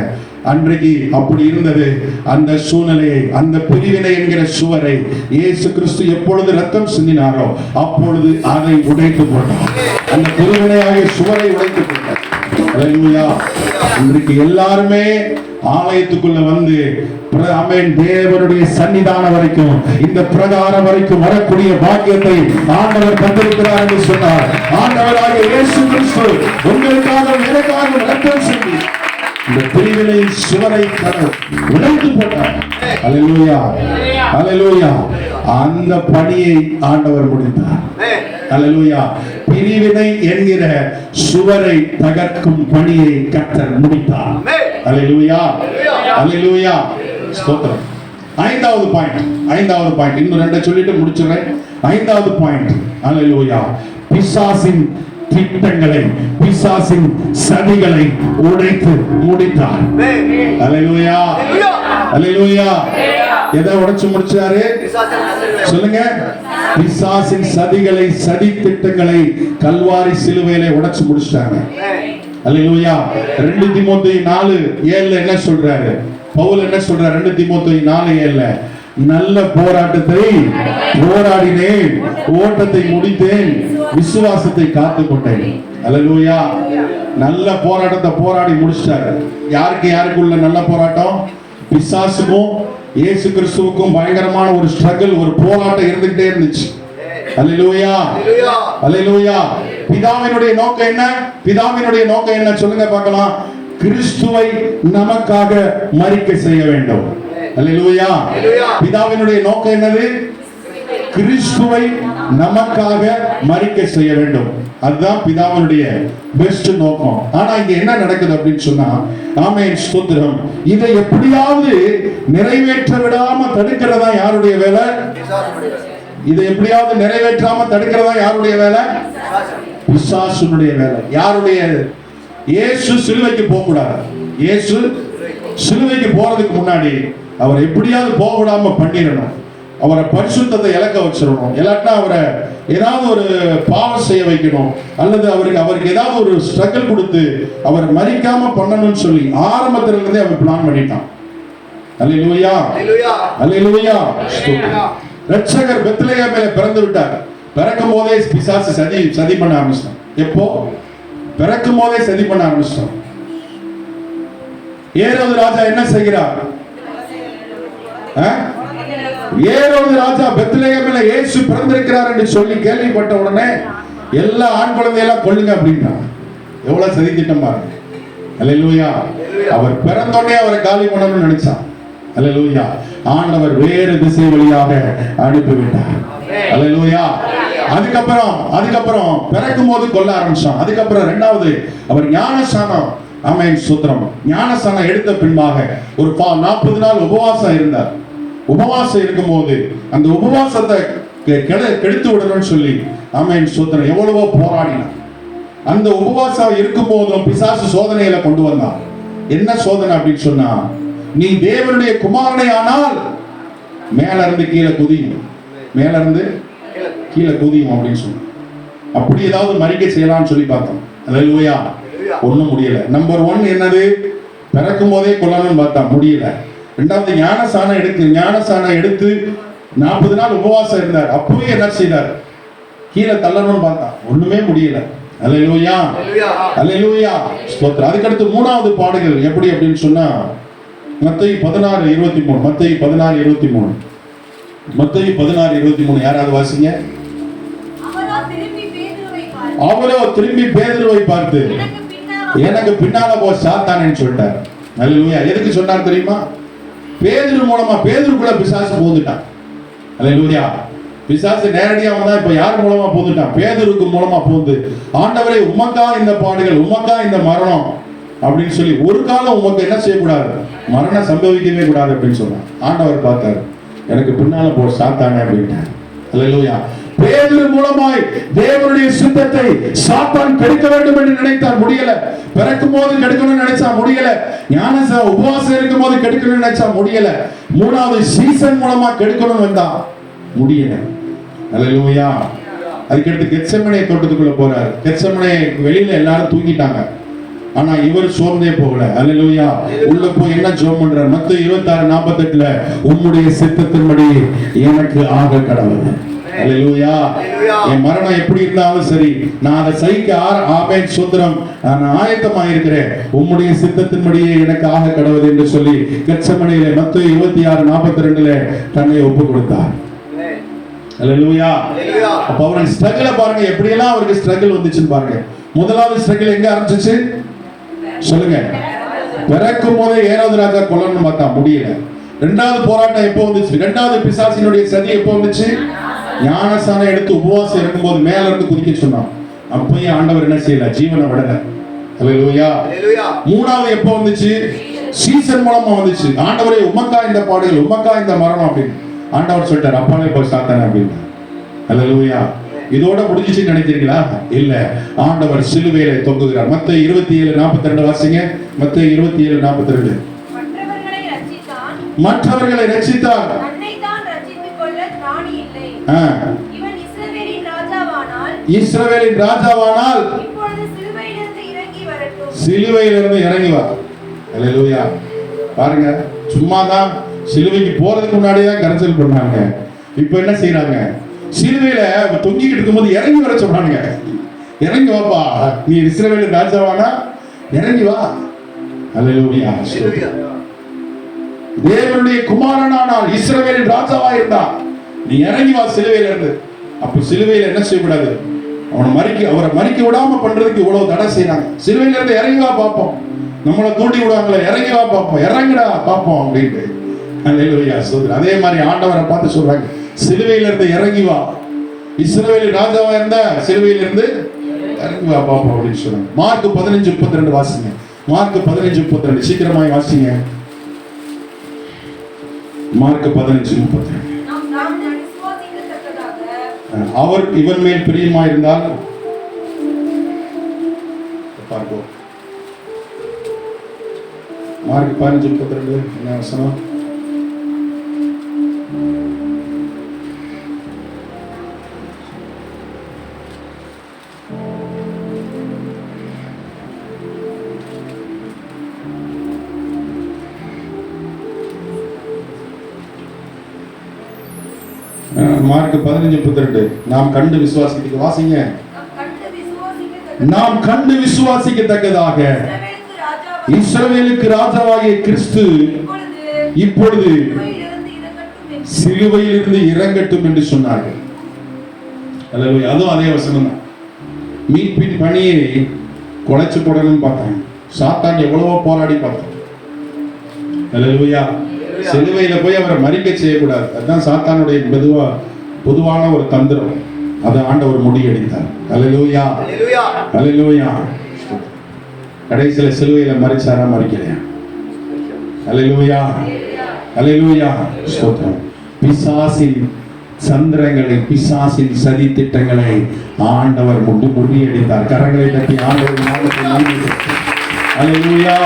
அன்றைக்கு அப்படி இருந்தது. அந்த சூழ்நிலையை, அந்த பிரிவினை என்கிற சுவரை இயேசு கிறிஸ்து எப்பொழுது ரத்தம் சிந்தினாரோ அப்பொழுது அதை உடைத்து போட்டார். அந்த பிரிவினையாகிய சுவரை உடைத்து போட்டார். அல்லேலூயா. இன்றைக்கு எல்லாருமே ஆலயத்துக்குள்ள வந்து தேவனுடைய சன்னிதானம் வரைக்கும், இந்த பிரகாரம் வரைக்கும் வரக்கூடிய பாக்கியத்தை ஆண்டவர் தந்திருக்கிறார் என்று சொன்னார். ஆண்டவராகிய இயேசு கிறிஸ்து உங்களுக்காக எனக்காக ரத்தம் சிந்தி இந்த பிரிவினை சுவரை உடைத்து போட்டார். அல்லேலூயா. அல்லேலூயா. அந்த பணியை ஆண்டவர் முடித்தார். அல்லேலூயா. பிரிவினை என்கிற சுவரை தகர்க்கும் பணியை கர்த்தர் முடித்தார். அல்லேலூயா. அல்லேலூயா. ஸ்தோத்திரம். ஐந்தாவது பாயிண்ட் இன்னும் ரெண்டை சொல்லிட்டு முடிச்சுறேன். ஐந்தாவது பாயிண்ட், அல்லேலூயா, பிசாசின் திட்டங்களை, பிசாசின் சதிகளை உடைத்து முடித்தார். அல்லேலூயா, அல்லேலூயா. எதை உடைச்சு முடிச்சாரு சொல்லுங்க? பிசாசின் சதிகளை, சதி திட்டங்களை கல்வாரி சிலுவையிலே உடைச்சு முடிச்சிட்டாங்க. அல்லேலூயா. 2 தீமோத்தேயு 4:7 என்ன சொல்றாரு பவுல்? என்ன சொல்றாரு 2 தீமோத்தேயு 4:7? நல்ல போராட்டத்தை போராடினேன், ஓட்டத்தை முடித்தேன், விசுவாசத்தை காத்துக்கொண்டேன். அல்லேலூயா. நல்ல போராட்டத்தை போராடி முடிச்சிட்டாரு. யாருக்குள்ள நல்ல போராட்டம்? பிசாசுக்கும் இயேசு கிறிஸ்துவுக்கும் பயங்கரமான ஒரு ஸ்ட்ரகிள், ஒரு போராட்டம் இருந்துகிட்டே இருந்துச்சு. அல்லேலூயா, அல்லேலூயா. பிதாவினுடைய நோக்கம் என்ன? பிதாவினுடைய நோக்கம் என்ன சொல்லுங்க பார்க்கலாம்? கிறிஸ்துவை நமக்காக மரிக்க செய்ய வேண்டும். அல்லேலூயா. பிதாவினுடைய நோக்கம் என்னது? கிறிஸ்துவை நமக்காக மரிக்க செய்ய வேண்டும். அதுதான் பிதாவினுடைய பெஸ்ட் நோக்கம். ஆனா இங்க என்ன நடக்குது அப்படின்னு சொன்னா, ஆமென், ஸ்தோத்திரம், இதை எப்படியாவது நிறைவேற்ற விடாம தடுக்கிறதா யாருடைய வேலை? இதை எப்படியாவது நிறைவேற்றாம தடுக்கிறதா யாருடைய வேலை? பிசாசுனுடைய வேலை. யாருடைய? இயேசு சிலுவைக்கு போக கூடாது. இயேசு சிலுவைக்கு போறதுக்கு முன்னாடி அவரை எப்படியாவது போக விடாம பண்ணிடணும். அவரை பரிசுத்தத்தை இழக்க வச்சிடணும். இல்லாட்டா அவரை ஏதாவது ஒரு பாவம் செய்ய வைக்கணும், அல்லது அவருக்கு ஏதாவது ஒரு ஸ்ட்ரகிள் கொடுத்து அவர் மரிக்காம பண்ணணும்னு சொல்லி ஆரம்பத்துல இருந்தே அவர் பிளான் பண்ணிட்டான். அல்லேலூயா, அல்லேலூயா. ரட்சகர் பெத்லகேமிலே பிறந்து விட்டார். பிறக்கும் போதே பிசாசு சதி பண்ண ஆரம்பிச்சான். எப்போ? பிறக்கும் போதே சதி பண்ண ஆரம்பிச்சான். ஏரோது ராஜா என்ன செய்கிறார்? ஏரோது ராஜா பெத்லகேமிலே இயேசு பிறந்திருக்கிறார் என்று சொல்லி கேள்விப்பட்ட உடனே எல்லா ஆண் குழந்தையெல்லாம் கொல்லுங்க அப்படின்னா எவ்வளவு சதி திட்டம் பாருங்க. அல்லேலூயா. அவர் பிறந்தோடனே அவரை காலி பண்ணணும்னு நினைச்சான். அல்லேலூயா. ஆண்டவர் வேறு திசை வழியாக அனுப்பிவிட்டார். அல்லேலூயா. அதுக்கப்புறம் பிறக்கும் போது கொல்ல ஆரம்பிச்சான். அதுக்கப்புறம் இரண்டாவது அவர் ஞானஸ்நானம், ஆமென், சூத்திரம், ஞானஸ்நானம் எடுத்த பின்பாக ஒரு 40 நாள் உபவாசம் இருந்தார். உபவாசம் இருக்கும்போது அந்த உபவாசத்தை கெடுத்து விடணும்னு சொல்லி, ஆமென், சூத்திரம், எவ்வளவோ போராடினார். அந்த உபவாசம் இருக்கும் போதும் பிசாசு சோதனைகளை கொண்டு வந்தான். என்ன சோதனை அப்படின்னு சொன்னா, நீ தேவனுடைய குமாரனை ஆனால் மேல இருந்து கீழே குதியும், மேல இருந்து கீழே குதியும் அப்படின்னு சொன்ன. அப்படி ஏதாவது மரிக்க செய்யலாம்னு சொல்லி பார்த்தோம். அல்லேலூயா. ஒண்ணும் முடியல. நம்பர் 1 என்னது? பிறக்கும் போதே கொல்லணும்னு பார்த்தா முடியல. இரண்டாவது ஞானஸ்நானம் எடுத்து 40 நாள் உபவாசம் இருந்தார். அப்பவே என்ன செய்தார்? கீழே தள்ளணும்னு பார்த்தா ஒண்ணுமே முடியல. அல்லேலூயா, அல்லேலூயா, ஸ்தோத்திரம். அதுக்கடுத்து மூணாவது பாடுகள் எப்படி அப்படின்னு சொன்னா, மத்தேயு 16:23. மத்தேயு 16:23. மத்தேயு 16:23 யாராவது வாசிங்க. அவரோ திரும்பி பேதுருவை பார்த்து, எனக்கு பின்னால போ சாத்தானேன்னு சொல்லிட்டார். அல்லேலூயா. எதுக்கு சொன்னார் தெரியுமா? பேதுரு மூலமா, பேதுருக்குள்ள பிசாசு பூந்துட்டான். அல்லேலூயா. பிசாசு நேரடியா வந்தா இப்ப யார் மூலமா பூந்துட்டான்? பேதுருக்கு மூலமா பூந்து, ஆண்டவரே உமக்கா இந்த பாடுகள், உமக்கா இந்த மரணம் அப்படின்னு சொல்லி ஒரு காலம் உமக்கு என்ன செய்யக்கூடாது? மரணம் சம்பவிக்கவே கூடாது அப்படின்னு சொன்னார். ஆண்டவர் பார்த்தார், எனக்கு பின்னால போ சாத்தானே அப்படின்ட்டார். அல்லேலூயா. பேதுரு மூலமாய் தேவனுடைய சித்தத்தை சாத்தான் கெடுக்க வேண்டும் என்று நினைத்தார், முடியல. பிறக்கும் போது கெடுக்கணும்னு நினைச்சா முடியல. உபவாசம் இருக்கும் போது கெடுக்கணும்னு நினைச்சா முடியல. மூணாவது சீசன் மூலமா கெடுக்கணும்னு வந்தா முடியல. அல்லேலூயா. அதுக்கடுத்து கெத்செமனே தோட்டத்துக்குள்ள போறாரு. கெத்செமனே வெளியில எல்லாரும் தூங்கிட்டாங்க, ஆனா இவர் சோர்ந்தே போகல. அல்லேலூயா. உள்ள போய் என்ன ஜெபம் பண்றார்? மத்தேயு 26:48 உம்முடைய சித்தத்தின்படி எனக்கு ஆக கடவுள். அல்லேலூயா. என் மரணம் எப்படி இருந்தாலும் சரி, நான் அதை சகிக்க ஆமென், சூத்திரம், நான் ஆயத்தமா இருக்கிறேன், உம்முடைய சித்தத்தின்படியே எனக்கு ஆக கடவுள் என்று சொல்லி கெத்செமனேயிலே மத்தேயு 26:42 தன்னை ஒப்பு கொடுத்தார். அல்லேலூயா. அப்ப அவருடைய ஸ்ட்ரகிளை பாருங்க, எப்படியெல்லாம் அவருக்கு ஸ்ட்ரகிள் வந்துச்சுன்னு பாருங்க. முதலாவது ஸ்ட்ரகிள் எங்க ஆரம்பிச்சிச்சு சொல்லுங்க? பிறக்கும் போதே ஏரோது ராஜா கொல்லணும்னு பார்த்தா முடியல. இரண்டாவது போராட்டம் எப்போ வந்துச்சு? இரண்டாவது பிசாசினுடைய சதி எப்போ வந்துச்சு? ஞானஸ்நானம் எடுத்து உபவாசம் இருக்கும்போது மேல இருந்து குதிக்க சொன்னான். அப்பயும் ஆண்டவர் என்ன செய்யல? ஜீவனை விடல. அல்லேலூயா. மூணாவது எப்போ வந்துச்சு? சீசன் மூலமா வந்துச்சு. ஆண்டவரே உமக்கா இந்த பாடுகள், உமக்கா இந்த மரணம் அப்படின்னு ஆண்டவர் சொல்லிட்டார். அப்பாலே போய் சாத்தானே அப்படின்னு. அல்லேலூயா. இதோட முடிஞ்சிச்சு நினைக்கிறீங்களா? இல்ல, ஆண்டவர் சிலுவையில தொங்குகிறார். மத்தேயு 27:42 வாசிங்க. மத்தேயு 27:42. மற்றவர்களை ரட்சித்தார், தன்னைத்தான் ரட்சித்துக் கொள்ள திராணி இல்லை. இவன் இஸ்ரவேலின் ராஜாவானால் இப்பொழுது சிலுவையிலிருந்து இறங்கி வரட்டும். சிலுவையிலிருந்து இறங்கி வா. அல்லேலூயா. பாருங்க, சும்மாதான் சிலுவைக்கு போறதுக்கு முன்னாடியே தான் கரைச்சல் பண்ணாங்க. இப்ப என்ன செய்யறாங்க? சிலுவையில தொங்கிக்கிட்டு இருக்கும்போது இறங்கி வர சொல்றாங்க. இறங்கி வாப்பா, நீ இஸ்ரவேலின் ராஜாவானா இறங்கி வா. அல்லேலூயா. தேவனுடைய குமாரனானால் இஸ்ரவேலின் ராஜாவா இருந்தா நீ இறங்கி வா சிலுவையில இருந்து. அப்ப சிலுவையில என்ன செய்யக்கூடாது? அவரை மறிக்க விடாம பண்றதுக்கு இவ்வளவு தடை செய்யறாங்க. சிலுவையில இருந்து இறங்கி வா பாப்போம். நம்மளை தூண்டி விடுவாங்களே, இறங்கி வா பாப்போம், இறங்குடா பாப்போம் அப்படின்ட்டு. அல்லேலூயா. அதே மாதிரி ஆண்டவரை பார்த்து சொல்றாங்க, சிலுவையில இருந்து இறங்கி வா. இஸ்ரவேலின் ராஜாவா இருந்தா சிலுவையில இருந்து இறங்கி வா பாப்போம் அப்படின்னு சொல்றாங்க. மார்க் 15:32 வாசிங்க. மார்க் 15:32 சீக்கிரமாய் வாசிங்க. மார்க் 15:32. அவர் இவன் மேல் பிரியமாயிருந்தால் பார்ப்போம். மார்க் 15:32 என்ன வசனம்? மார்க் 15:32. நாம் கண்டு விசுவாசிக்க வாசிங்க. நாம் கண்டு விசுவாசிக்கத்தக்கதாக இஸ்ரவேலுக்கு ராஜாவாகிய கிறிஸ்து இப்பொழுது சிலுவையிலிருந்து இறங்கட்டும் என்று சொன்னார்கள். அல்லேலூயா. அதுவும் அதே வசனம் தான். மீட்பின் பணியை குலைச்சு போடணும்னு பார்த்தாங்க. சாத்தான் எவ்வளவோ போராடி பார்த்தாங்க. அல்லேலூயா. சிலுவையில போய் அவரை மறிக்க செய்யக்கூடாது. அதுதான் சாத்தானுடைய பொதுவான ஒரு தந்திரம். அதை ஆண்டவர் முறியடித்தார். அல்லேலூயா. அல்லேலூயா. கடைசியில சிலுவையில மறிச்சாரா மறிக்கலையா? அல்லேலூயா. அல்லேலூயா. ஸ்தோத்திரம். பிசாசின் சந்திரங்களை, பிசாசின் சதி திட்டங்களை ஆண்டவர் முறியடித்தார். கரங்களை தட்டி ஆண்டவர் நாமத்தை. அல்லேலூயா.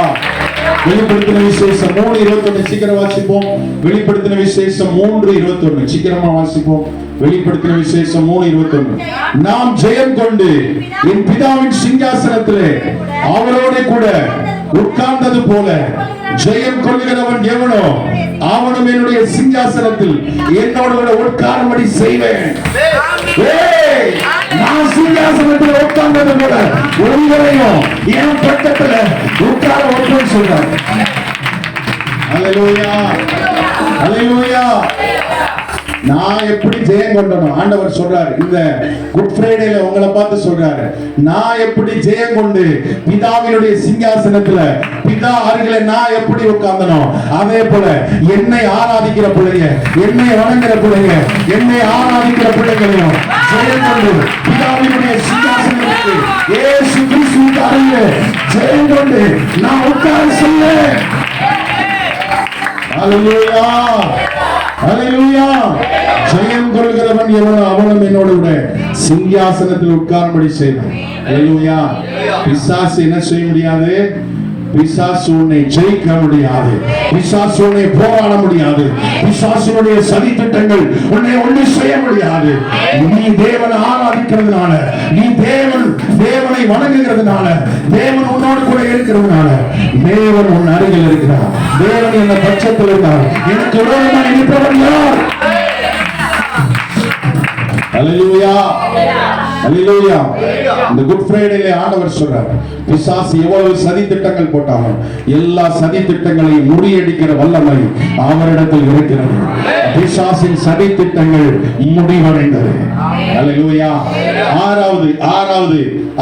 வெளிப்படுத்தின விசேஷம் 3:21 சீக்கிரம் வாசிப்போம். வெளிப்படுத்தின விசேஷம் 3:21 சீக்கிரமா வாசிப்போம். வெளிப்படுத்தின விசேஷம் 3:21. நாம் ஜெயம் கொண்டு என் பிதாவின் சிங்காசனத்திலே அவரோட கூட உட்கார்ந்தது போல ஜெயம் கொள்கிறவன் எவனோ அவனும் என்னுடைய சிங்காசனத்தில் என்னோட கூட உட்காரும்படி செய்வேன். நான் சிங்காசனத்தில் உட்கார்ந்தது போல ஒருவரையும் என் பக்கத்துல உட்கார வைப்பேன்னு சொல்றார். அல்லேலூயா. அல்லேலூயா. நான் எப்படி ஜெயம் கொண்டனும் ஆண்டவர் சொல்றாரு. இந்த குட் ஃப்ரைடேல உங்களை பார்த்து சொல்றாரு, நான் எப்படி ஜெயம் கொண்டு பிதாவினுடைய சிங்காசனத்துல பிதா அருகில நான் எப்படி உட்கார்ந்தனோ அதே போல என்னை ஆராதிக்கிற பிள்ளைங்க, என்னை வணங்குற பிள்ளைங்க, என்னை ஆராதிக்கிற பிள்ளைகளையும் ஜெயம் கொண்டு பிதாவினுடைய சிங்காசனத்துக்கு இயேசு கிறிஸ்துவின் அருகில ஜெயம் கொண்டு நான் உட்கார சொல்லேன். அல்லேலூயா. அல்லேலூயா. ஜெயம் கொள்கிறவன் எவனோ அவனும் என்னோடு கூட சிங்காசனத்தில் உட்காரும்படி செய்வான். அல்லேலூயா. பிசாசு என்ன செய்ய முடியாது? பிசாசு உன்னை ஜெயிக்க முடியாது. பிசாசு உன்னை போராட முடியாது. பிசாசுடைய சதி திட்டங்கள் உன்னை ஒண்ணு செய்ய முடியாது. நீ தேவனை ஆராதிக்கிறதுனால, நீ தேவனை வணங்குகிறதுனால, தேவன் உன்னோடு கூட இருக்கிறதுனால, தேவன் உன் அருகில் இருக்கிறார். தேவன் என்ன பட்சத்தில் இருந்தார். எனக்கு விரோதமாக இருப்பவன் யார்? அல்லேலூயா. அல்லேலூயா. இந்த குட் ஃப்ரைடேல ஆண்டவர் சொல்றார், பிசாசு எவ்வளவு சதி திட்டங்கள் போட்டாலும் எல்லா சதி திட்டங்களையும் முறியடிக்கிற வல்லமை அவரிடத்தில் இருக்கிறது. பிசாசின் சதி திட்டங்கள் முடிவடைந்தது. அல்லேலூயா.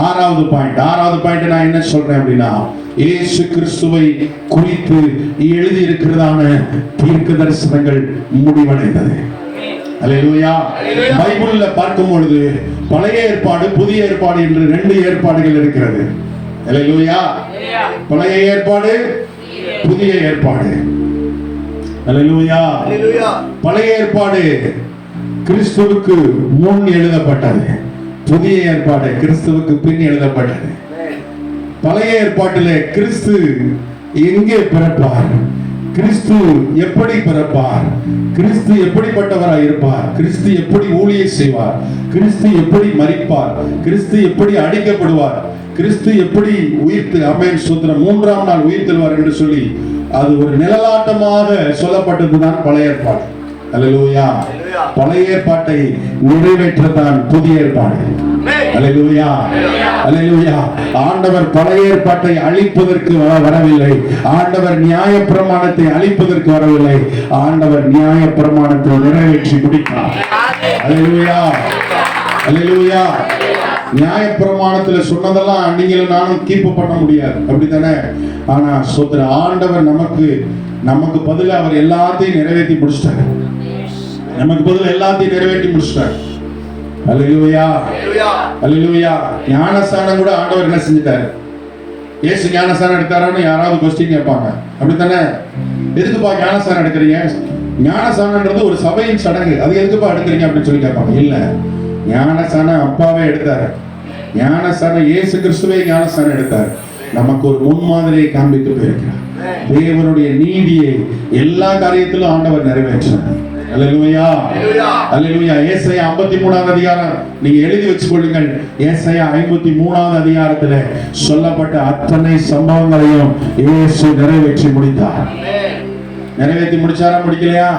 ஆறாவது பாயிண்ட் நான் என்ன சொல்றேன் அப்படின்னா, இயேசு கிறிஸ்துவை குறித்து எழுதி இருக்கிறதான தீர்க்க தரிசனங்கள் முடிவடைந்தது. அல்லேலூயா. பைபிள்ல பார்க்கும் பொழுது பழைய ஏற்பாடு, புதிய ஏற்பாடு என்று 2 ஏற்பாடுகள் இருக்கிறது. அல்லேலூயா. பழைய ஏற்பாடு, புதிய ஏற்பாடு. அல்லேலூயா. பழைய ஏற்பாடு கிறிஸ்துவுக்கு முன் எழுதப்பட்டது, புதிய ஏற்பாடு கிறிஸ்துவுக்கு பின் எழுதப்பட்டது. பழைய ஏற்பாட்டிலே கிறிஸ்து எங்கே பிறப்பார், கிறிஸ்து எப்படி பிறப்பார், கிறிஸ்து எப்படிப்பட்டவராய் இருப்பார், கிறிஸ்து எப்படி ஊழியம் செய்வார், கிறிஸ்து எப்படி மரிப்பார், கிறிஸ்து எப்படி அடிக்கப்படுவார், கிறிஸ்து எப்படி உயிர்த்து ஆமென் ஸ்தோத்திரம் மூன்றாம் நாள் உயிர்த்தெழுவார் என்று சொல்லி அது ஒரு நிழலாட்டமாக சொல்லப்பட்டதுதான் பழைய ஏற்பாடு. அல்லேலூயா. பழைய ஏற்பாட்டை நிறைவேற்றத்தான் புதிய ஏற்பாடு. அல்லேலூயா. அல்லேலூயா. ஆண்டவர் பழைய ஏற்பாட்டை அழிப்பதற்கு வரவில்லை, ஆண்டவர் நியாயப்பிரமாணத்தை அழிப்பதற்கு வரவில்லை, ஆண்டவர் நியாயப்பிரமாணத்தை நிறைவேற்றி முடித்தார். அல்லேலூயா. அல்லேலூயா. நியாயப்பிரமாணத்துல சொன்னதெல்லாம் நீங்களும் நானும் கீப் பண்ண முடியாது, அப்படித்தானே? ஆனா சோதர ஆண்டவர் நமக்கு பதிலா அவர் எல்லாத்தையும் நிறைவேற்றி முடிச்சிட்டாரு. நமக்கு பதிலா எல்லாத்தையும் நிறைவேற்றி முடிச்சிட்டாரு. அல்லேலூயா. அல்லேலூயா. ஞானஸ்நானம் கூட ஆண்டவர் என்ன செஞ்சிட்டாரு? இயேசு ஞானஸ்நானம் எடுத்தாரான்னு யாராவது கொஸ்டின் கேட்பாங்க, அப்படித்தானே? எதுக்குப்பா ஞானஸ்நானம் எடுக்கிறீங்க? ஞானஸ்நானம்ன்றது ஒரு சபையின் சடங்கு, அது எதுக்குப்பா எடுக்கிறீங்க அப்படின்னு சொல்லி கேட்பாங்க. இல்ல, ஞானஸ்நானம் அப்பாவே எடுத்தாரு. ஞானஸ்நானம் இயேசு கிறிஸ்துவே ஞானஸ்நானம் எடுத்தார். நமக்கு ஒரு முன்மாதிரியை காண்பித்து போயிருக்கிறார். தேவனுடைய நீதியை எல்லா காரியத்திலும் ஆண்டவர் நிறைவேற்றினார். அல்லேலூயா. அல்லேலூயா. ஏசாயா 53வது அதிகாரம் நீங்க எழுதி வச்சுக்கொள்ளுங்கள். ஏசாயா 53வது அதிகாரத்தில் சொல்லப்பட்ட அத்தனை சம்பவங்களையும் இயேசு நிறைவேற்றி முடித்தார். நிறைவேற்றி முடிச்சாரா முடிக்கலையா?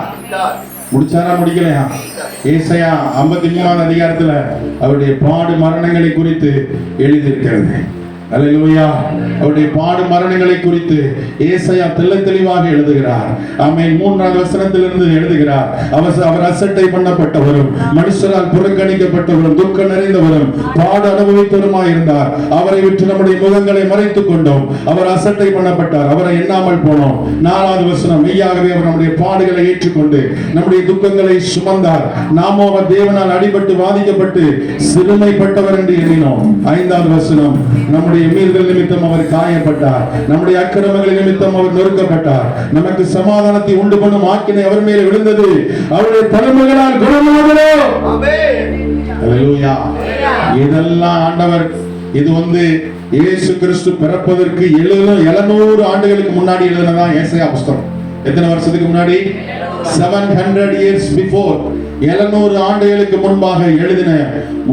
முடிச்சாரா முடிக்கலையா? ஏசாயா 53வது அதிகாரத்துல அவருடைய பாடு மரணங்களை குறித்து எழுதியிருக்கிறது. அல்லேலூயா. அவருடைய பாடு மரணங்களை குறித்து ஏசாயா தெளிவாக எழுதுகிறார். ஆமென். 3வது வசனத்திலிருந்து எழுதுகிறார். அவர் அசட்டை பண்ணப்பட்டவரும் மனுஷரால் புறக்கணிக்கப்பட்டவரும் துக்கம் நிறைந்தவரும் பாடு அனுபவித்தவருமாய் இருந்தார். அவரை விட்டு நம்முடைய முகங்களை மறைத்துக் கொண்டோம். அவர் அசட்டை பண்ணப்பட்டார், அவரை எண்ணாமல் போனோம். 4வது வசனம், மெய்யாகவே அவர் நம்முடைய பாடுகளை ஏற்றுக்கொண்டு நம்முடைய துக்கங்களை சுமந்தார். நாமோ அவர் தேவனால் அடிபட்டு வாதிக்கப்பட்டு சிறுமைப்பட்டவர் என்று எண்ணினோம். 5வது வசனம், நம்முடைய மீறுதல் நிமித்தம் அவர் காயப்பட்டார், நம்முடைய அக்கிரமங்கள் நிமித்தம் அவர் நொறுக்கப்பட்டார். நமக்கு சமாதானத்தை உண்டு பண்ணும் ஆக்கினை அவர் மேலே விழுந்தது, அவருடைய தலைமைகளால் குணமாகிறோம். ஆமென். அல்லேலூயா. இதெல்லாம் ஆண்டவர், இது இயேசு கிறிஸ்து பிறப்பதற்கு 700 ஆண்டுகளுக்கு முன்னாடி எழுதினதான் ஏசாயா புஸ்தகம். எத்தனை வருஷத்துக்கு முன்னாடி? 700 years before. 700 ஆண்டுகளுக்கு முன்பாக எழுதின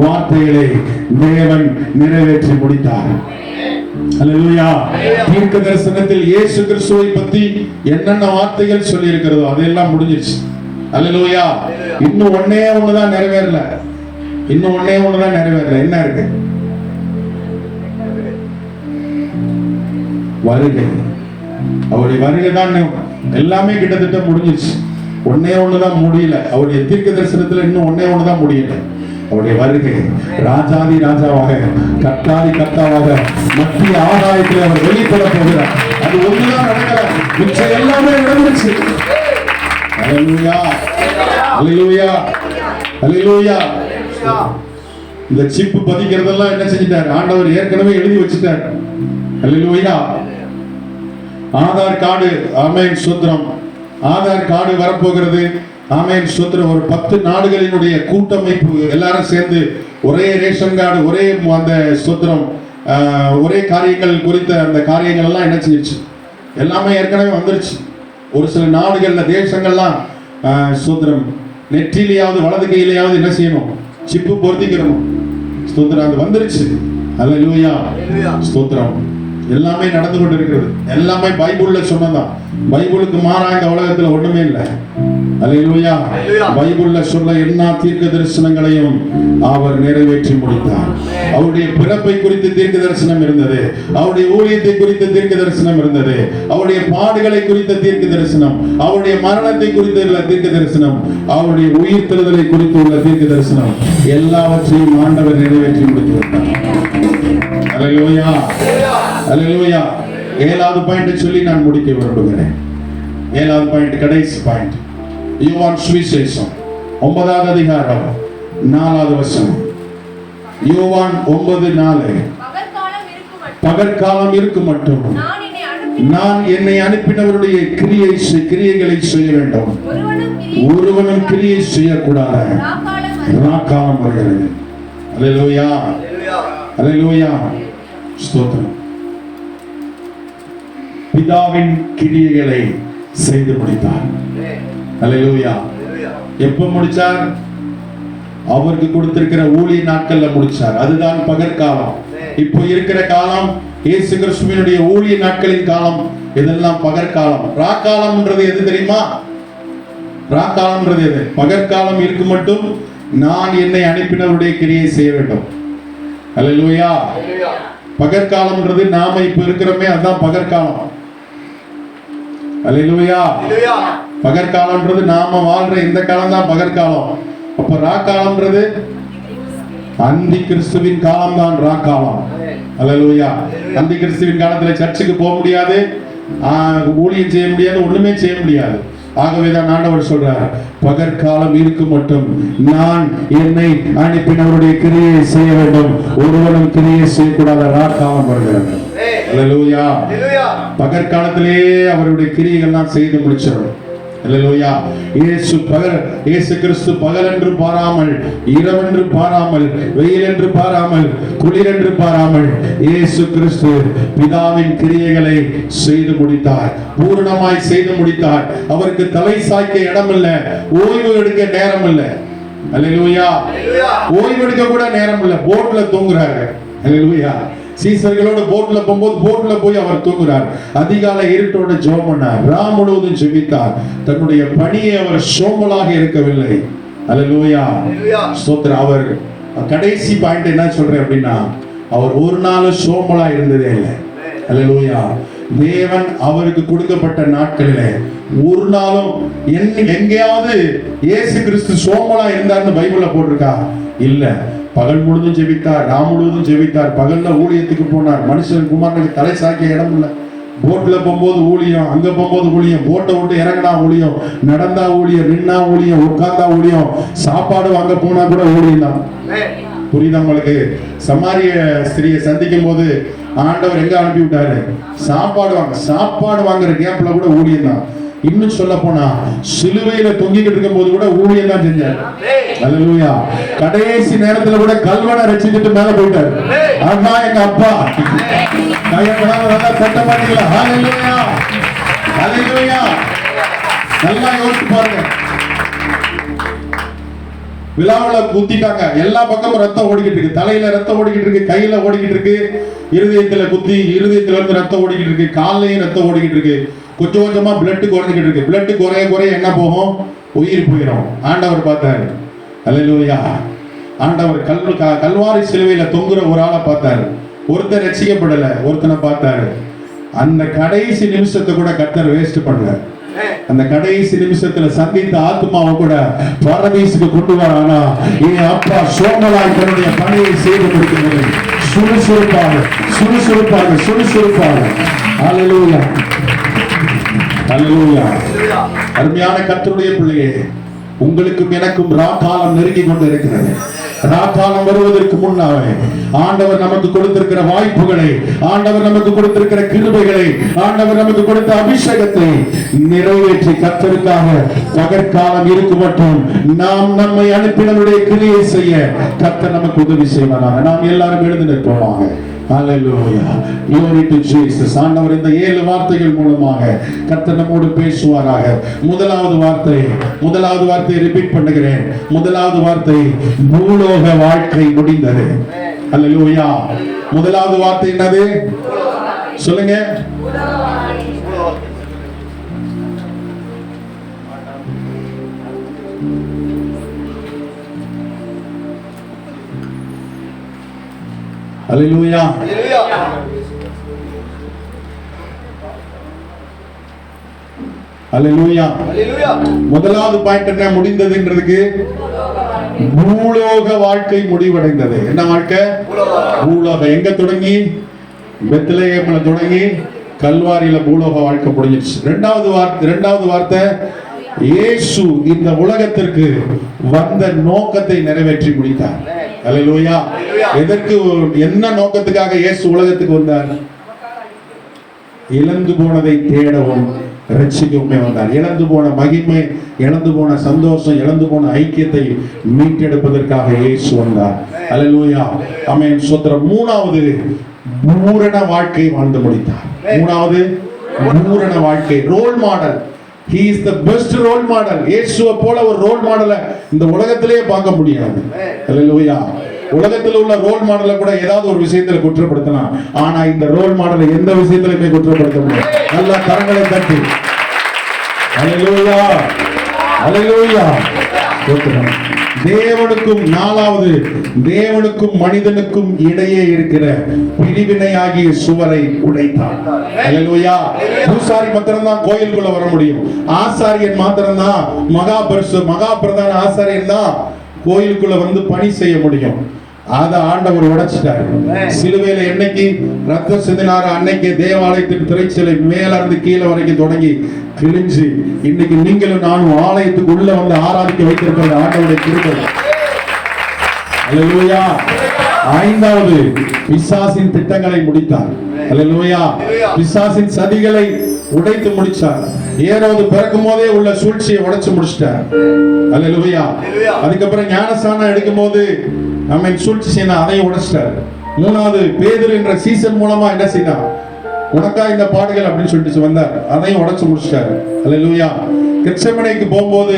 வார்த்தைகளை தேவன் நிறைவேற்றி முடித்தார். அல்லேலூயா. தீர்க்க தரிசனத்தில் இயேசு கிறிஸ்துவை பற்றி என்னென்ன வார்த்தைகள் சொல்லி இருக்கிறதோ அதெல்லாம் முடிஞ்சிருச்சு. அல்லேலூயா. இன்னும் ஒண்ணுதான் நிறைவேறல. என்ன இருக்கு? வருகை. அவருடைய வருகை தான் எல்லாமே கிட்டத்தட்ட முடிஞ்சிருச்சு. ஒண்ணுதான் முடியல. அவருடைய தீர்க்க தரிசனத்துல இன்னும் ஒண்ணுதான் முடியல. அவருடைய வருகை ராஜாதி ராஜாவாக, கர்த்தாதி கர்த்தாவாக மத்திய ஆதாயத்தில் அவர் வெளிப்பட போகிறார். அது ஒண்ணுதான் நடக்கல, மிச்சம் எல்லாமே நடந்துச்சு. அல்லேலூயா. அல்லேலூயா. அல்லேலூயா. இந்த சிப்பு பதிக்கிறதெல்லாம் என்ன செஞ்சிட்டார்? ஆண்டவர் ஏற்கனவே எழுதி வச்சுட்டார். அல்லேலூயா. ஆதார் கார்டு, ஆமென் ஸ்தோத்திரம். ஆதார் கார்டு வரப்போகிறது. ஆமென் ஸ்தோத்திரம். ஒரு 10 நாடுகளினுடைய கூட்டமைப்பு எல்லாரும் சேர்ந்து ஒரே ரேஷன் கார்டு, ஒரே அந்த ஸ்தோத்திரம், ஒரே காரியங்கள் குறித்த அந்த காரியங்கள் எல்லாம் என்ன செஞ்சிருச்சு? எல்லாமே ஏற்கனவே வந்துருச்சு. ஒரு சில நாடுகள்ல தேசங்கள்லாம் ஸ்தோத்திரம் நெற்றிலையாவது வலது கையிலையாவது என்ன செய்யணும்? சிப்பு பொருத்திக்கணும். ஸ்தோத்திரம். அது வந்துருச்சு. அல்லேலூயா. ஸ்தோத்திரம். எல்லாமே நடந்து கொண்டு இருக்கிறது. எல்லாமே பைபிள்ல சொன்னதான். பைபிளுக்கு மாறா இந்த உலகத்துல ஒண்ணுமே இல்லை. அல்லேலூயா. பைபிள்ல சொல்ல எல்லா தீர்க்க தரிசனங்களையும் அவர் நிறைவேற்றி முடித்தார். அவருடைய பிறப்பை குறித்து தீர்க்க தரிசனம் இருந்தது, அவருடைய ஊழியத்தை குறித்த தீர்க்க தரிசனம் இருந்தது, அவருடைய பாடுகளை குறித்த தீர்க்க தரிசனம், அவருடைய மரணத்தை குறித்த தீர்க்க தரிசனம், அவருடைய உயிர்த்தெழுதலை குறித்து உள்ள தீர்க்க தரிசனம், எல்லாவற்றையும் ஆண்டவர் நிறைவேற்றி முடித்து விட்டார். அல்லேலூயா. அல்லேலூயா. 7வது பாயிண்ட் சொல்லி நான் முடிக்க விரும்புகிறேன். 7வது பாயிண்ட், கடைசி பாயிண்ட். யோவான் சுவிசேஷம் 9வது அதிகாரம் 4வது வசனம். யோவான் 9:4. பகற்காலம் இருக்கும் மட்டும் நான் என்னை அனுப்பினவருடைய கிரியைகளை செய்ய வேண்டும். ஒருவனும் கிரியை செய்யக்கூடாது. ராக்காலம் வருகிறது. அல்லேலூயா, அல்லேலூயா, ஸ்தோத்திரம். பிதாவின் கிரியைகளை செய்து முடித்தார். அல்லேலூயா. எப்ப முடிச்சார்? அவருக்கு கொடுத்திருக்கிற ஊழிய நாட்கள்ல முடிச்சார். அதுதான் பகற்காலம். இப்போ இருக்கிற காலம் இயேசு கிறிஸ்துவினுடைய ஊழிய நாட்களின் காலம். இதெல்லாம் பகற்காலம். ராக்காலம்ன்றது எது தெரியுமா? ராக்காலம்ன்றது எது? பகற்காலம் இருக்கு மட்டும் நான் என்னை அனுப்பினவருடைய கிரியை செய்ய வேண்டும். அல்லேலூயா. பகற்காலம்ன்றது நாம இப்ப இருக்கிறோமே, அதான் பகற்காலம். அல்லேலூயா. பகற்காலம்ன்றது நாம வாழ்ற இந்த காலம் தான் பகற்காலம். அப்ப ராக்காலம்ன்றது அந்தி கிறிஸ்துவின் காலம் தான் ராக்காலம். அல்லேலூயா. அந்தி கிறிஸ்துவின் காலத்துல சர்ச்சுக்கு போக முடியாது, ஊழியம் செய்ய முடியாது, ஒண்ணுமே செய்ய முடியாது. ஆகவேதான் ஆண்டவர் சொல்றார், பகற்காலம் இருக்கும் மட்டும் நான் என்னை அனுப்பினவருடைய கிரியை செய்ய வேண்டும். ஒருவனும் கிரியை செய்யக்கூடாத ராக்காலம் வருகிறது. அல்லேலூயா. பகற்காலத்திலேயே அவருடைய கிரியைகள்லாம் செய்து முடிச்சிடும். அல்லேலூயா. இயேசு கிறிஸ்து பகலென்று பாராமல், இரவென்று பாராமல், வெயிலென்று பாராமல், குளிரென்று பாராமல் இயேசு கிறிஸ்து பிதாவின் கிரியைகளை செய்து முடித்தார். பூரணமாய் செய்து முடித்தார். அவருக்கு தலை சாய்க்க இடம் இல்ல, ஓய்வு எடுக்க நேரம் இல்ல. அல்லேலூயா. ஓய்வு எடுக்க கூட நேரம் இல்ல. போட்ல தூங்குறாரு. அல்லேலூயா. சீசர்களோட போட்ல போகும்போது போட்ல போய் அவர் தூங்குறார். அதிகாலை இருட்டோட ஜெபம் பண்ணார். ராம் முழுவதும் ஜெபித்தார். தன்னுடைய பணியை அவர் சோம்பலாக இருக்கவில்லை. அல்லேலூயா, ஸ்தோத்திரம். அவர் கடைசி பாயிண்ட் என்ன சொல்றேன் அப்படின்னா, அவர் ஒரு நாள் சோம்பலா இருந்ததே இல்லை. அல்லேலூயா. தேவன் அவருக்கு கொடுக்கப்பட்ட நாட்களிலே ஒரு நாளும் எங்கேயாவது இயேசு கிறிஸ்து சோம்பலா இருந்தார்னு பைபிள்ல போட்டிருக்கா? இல்ல. பகல் முழுதும் ஜெபித்தார், ராம் முழுவதும் ஜெபித்தார். பகல்ல ஊழியத்துக்கு போனார். மனுஷன் குமாரனுக்கு தலை சாய்க்க இடம் இல்லை. போட்ல போகும்போது ஊழியம், அங்க போகும்போது ஊழியம், போட்டை விட்டு இறங்கினா ஊழியம், நடந்தா ஊழியம், நின்னா ஊழியம், உட்கார்ந்தா ஊழியம், சாப்பாடு வாங்க போனா கூட ஊழியம் தான். புரியுதா உங்களுக்கு? சமாரிய ஸ்திரியை சந்திக்கும் போது ஆண்டவர் எங்க அனுப்பி விட்டாரு? சாப்பாடு வாங்குற கேப்ல கூட ஊழியம் தான். இன்னும் சொல்ல போனா சிலுவையில தொங்கிக்கிட்டு இருக்கும் போது கூட ஊழியம் தான் செஞ்சார். அல்லேலூயா. கடைசி நேரத்துல கூட கல்வனை ரட்சிச்சுட்டு மேல போயிட்டார். அதான் எங்க அப்பா. சட்ட மாட்டீங்களா? அல்லேலூயா, அல்லேலூயா. நல்லா யோசிச்சு பாருங்க. விழாவில குத்திட்டாங்க. எல்லா பக்கமும் ரத்தம் ஓடிக்கிட்டு இருக்கு. தலையில ரத்தம் ஓடிக்கிட்டு இருக்கு, கையில ஓடிக்கிட்டு இருக்கு, இருதயத்துல குத்தி இருதயத்துல இருந்து ரத்தம் ஓடிக்கிட்டு இருக்கு, காலையும் ரத்தம் ஓடிக்கிட்டு இருக்கு. கொஞ்சம் கொஞ்சமா பிளட் குறைஞ்சிக்கிட்டு இருக்கு. பிளட் குறைய என்ன போகும்? உயிர் போயிடும். ஆண்டவர் பார்த்தாரு. அல்லேலூயா. ஆண்டவர் கல்வாரி சிலுவையில தொங்குற ஒரு ஆளை பார்த்தாரு. ஒருத்தர் ரட்சிக்கப்படல, ஒருத்தனை பார்த்தாரு. அந்த கடைசி நிமிஷத்தை கூட கர்த்தர் வேஸ்ட் பண்ணல. அந்த கடைசி நிமிஷத்துல சந்தித்த ஆத்மாவை கூட பரதீசுக்கு கொண்டு வரானா, என் அப்பா சோமலாய் தன்னுடைய பணியை செய்து முடிக்கிறது. சுறுசுறுப்பாக. அல்லேலூயா, அல்லேலூயா. அருமையான கர்த்தருடைய பிள்ளையே, உங்களுக்கும் எனக்கும் ராக்காலம் நெருங்கி கொண்டு இருக்கிறது. ராக்காலம் வருவதற்கு முன்னாவே ஆண்டவர் நமக்கு கொடுத்திருக்கிற வாய்ப்புகளை, ஆண்டவர் நமக்கு கொடுத்திருக்கிற கிருபைகளை, ஆண்டவர் நமக்கு கொடுத்த அபிஷேகத்தை நிறைவேற்றி கர்த்தருக்காக பகற்காலம் இருக்கும் மட்டும் நாம் நம்மை அனுப்பினவருடைய கிரியை செய்ய கர்த்தர் நமக்கு உதவி செய்வாராக. நாம் எல்லாரும் எழுந்து நிற்போமாக. Hallelujah. Glory to Jesus. ஆண்டவர் இந்த 7 வார்த்தைகள் மூலமாக கர்த்தர் நம்மோடு பேசுவாராக. முதலாவது வார்த்தை ரிப்பீட் பண்ணுகிறேன். முதலாவது வார்த்தை, பூலோக வாழ்க்கை முடிந்தது. Hallelujah. முதலாவது வார்த்தை என்னது? சொல்லுங்க. அல்லேலூயா. அல்லேலூயா. முதலாவது பாயிண்ட் என்ன? முடிந்ததுன்றதுக்கு பூலோக வாழ்க்கை முடிவடைந்தது. என்ன வாழ்க்கை? பூலோக. எங்க தொடங்கி? பெத்லகேம்ல தொடங்கி கல்வாரியில பூலோக வாழ்க்கை முடிஞ்சிருச்சு. இரண்டாவது வார்த்தை, இயேசு இந்த உலகத்திற்கு வந்த நோக்கத்தை நிறைவேற்றி முடித்தார். அல்லேலூயா. எதற்கு, என்ன நோக்கத்துக்காக இயேசு உலகத்துக்கு வந்தார்? இழந்து போனதை தேடவும் ரட்சிக்கவுமே வந்தார். இழந்து போன மகிமை, இழந்து போன சந்தோஷம், இழந்து போன ஐக்கியத்தை மீட்டெடுப்பதற்காக இயேசு வந்தார். அல்லேலூயா, ஆமென், ஸ்தோத்திரம். மூணாவது, பூரண வாழ்க்கை வாழ்ந்து முடித்தார். மூணாவது, பூரண வாழ்க்கை, role model. He is the best role model. இயேசுவை போல ஒரு ரோல் மாடலை இந்த உலகத்திலேயே பார்க்க முடியாது. அல்லேலூயா. உலகத்தில் உள்ள ரோல் மாடலை கூட ஏதாவது ஒரு விஷயத்துல குற்றப்படுத்தலாம், ஆனா இந்த ரோல் மாடலை எந்த விஷயத்திலுமே குற்றப்படுத்த முடியாது. நல்ல கரங்களை தட்டி அல்லேலூயா, அல்லேலூயா. தேவனுக்கும், நாலாவது, தேவனுக்கும் மனிதனுக்கும் இடையே இருக்கிற பிரிவினையாகிய சுவரை உடைத்தார். அல்லேலூயா. பூசாரி மாத்திரம்தான் கோயிலுக்குள்ள வர முடியும். ஆசாரியன் மாத்திரம்தான், மகா பிரதான ஆசாரியன் தான் கோயிலுக்குள்ள வந்து பணி செய்ய முடியும். அத ஆண்டவர் உடைச்சிட்டார். சிலுவையில என்னைக்கு ரத்தம் சிந்தினார், அன்னைக்கு தேவாலயத்தின் திரைச்சலை மேல இருந்து கீழே வரைக்கும் தொடங்கி கிழிஞ்சு இன்னைக்கு நீங்களும் நானும் ஆலயத்துக்கு உள்ள வந்து ஆராதிக்க வைத்திருக்கிற ஆண்டவருடைய கிருபை. அல்லேலூயா. ஐந்தாவது, பிசாசின் திட்டங்களை முடித்தார். அல்லேலூயா. பிசாசின் சதிகளை உடைத்து முடிச்சார். ஏரோது பிறக்கும் போதே உள்ள சூழ்ச்சியை உடைச்சு முடிச்சிட்டார். அல்லேலூயா. அதுக்கப்புறம் ஞானஸ்நானம் எடுக்கும் போது நம்ம சூழ்ச்சி செய்யணும், அதையும் உடைச்சிட்டார். மூணாவது, பேதுரு என்ற சீசன் மூலமா என்ன செய்தார், உனக்கா இந்த பாடுகள் அப்படின்னு சொல்லிட்டு வந்தார், அதையும் உடைச்சு முடிச்சிட்டாரு. அல்லேலூயா. கெத்செமனேக்கு போகும்போது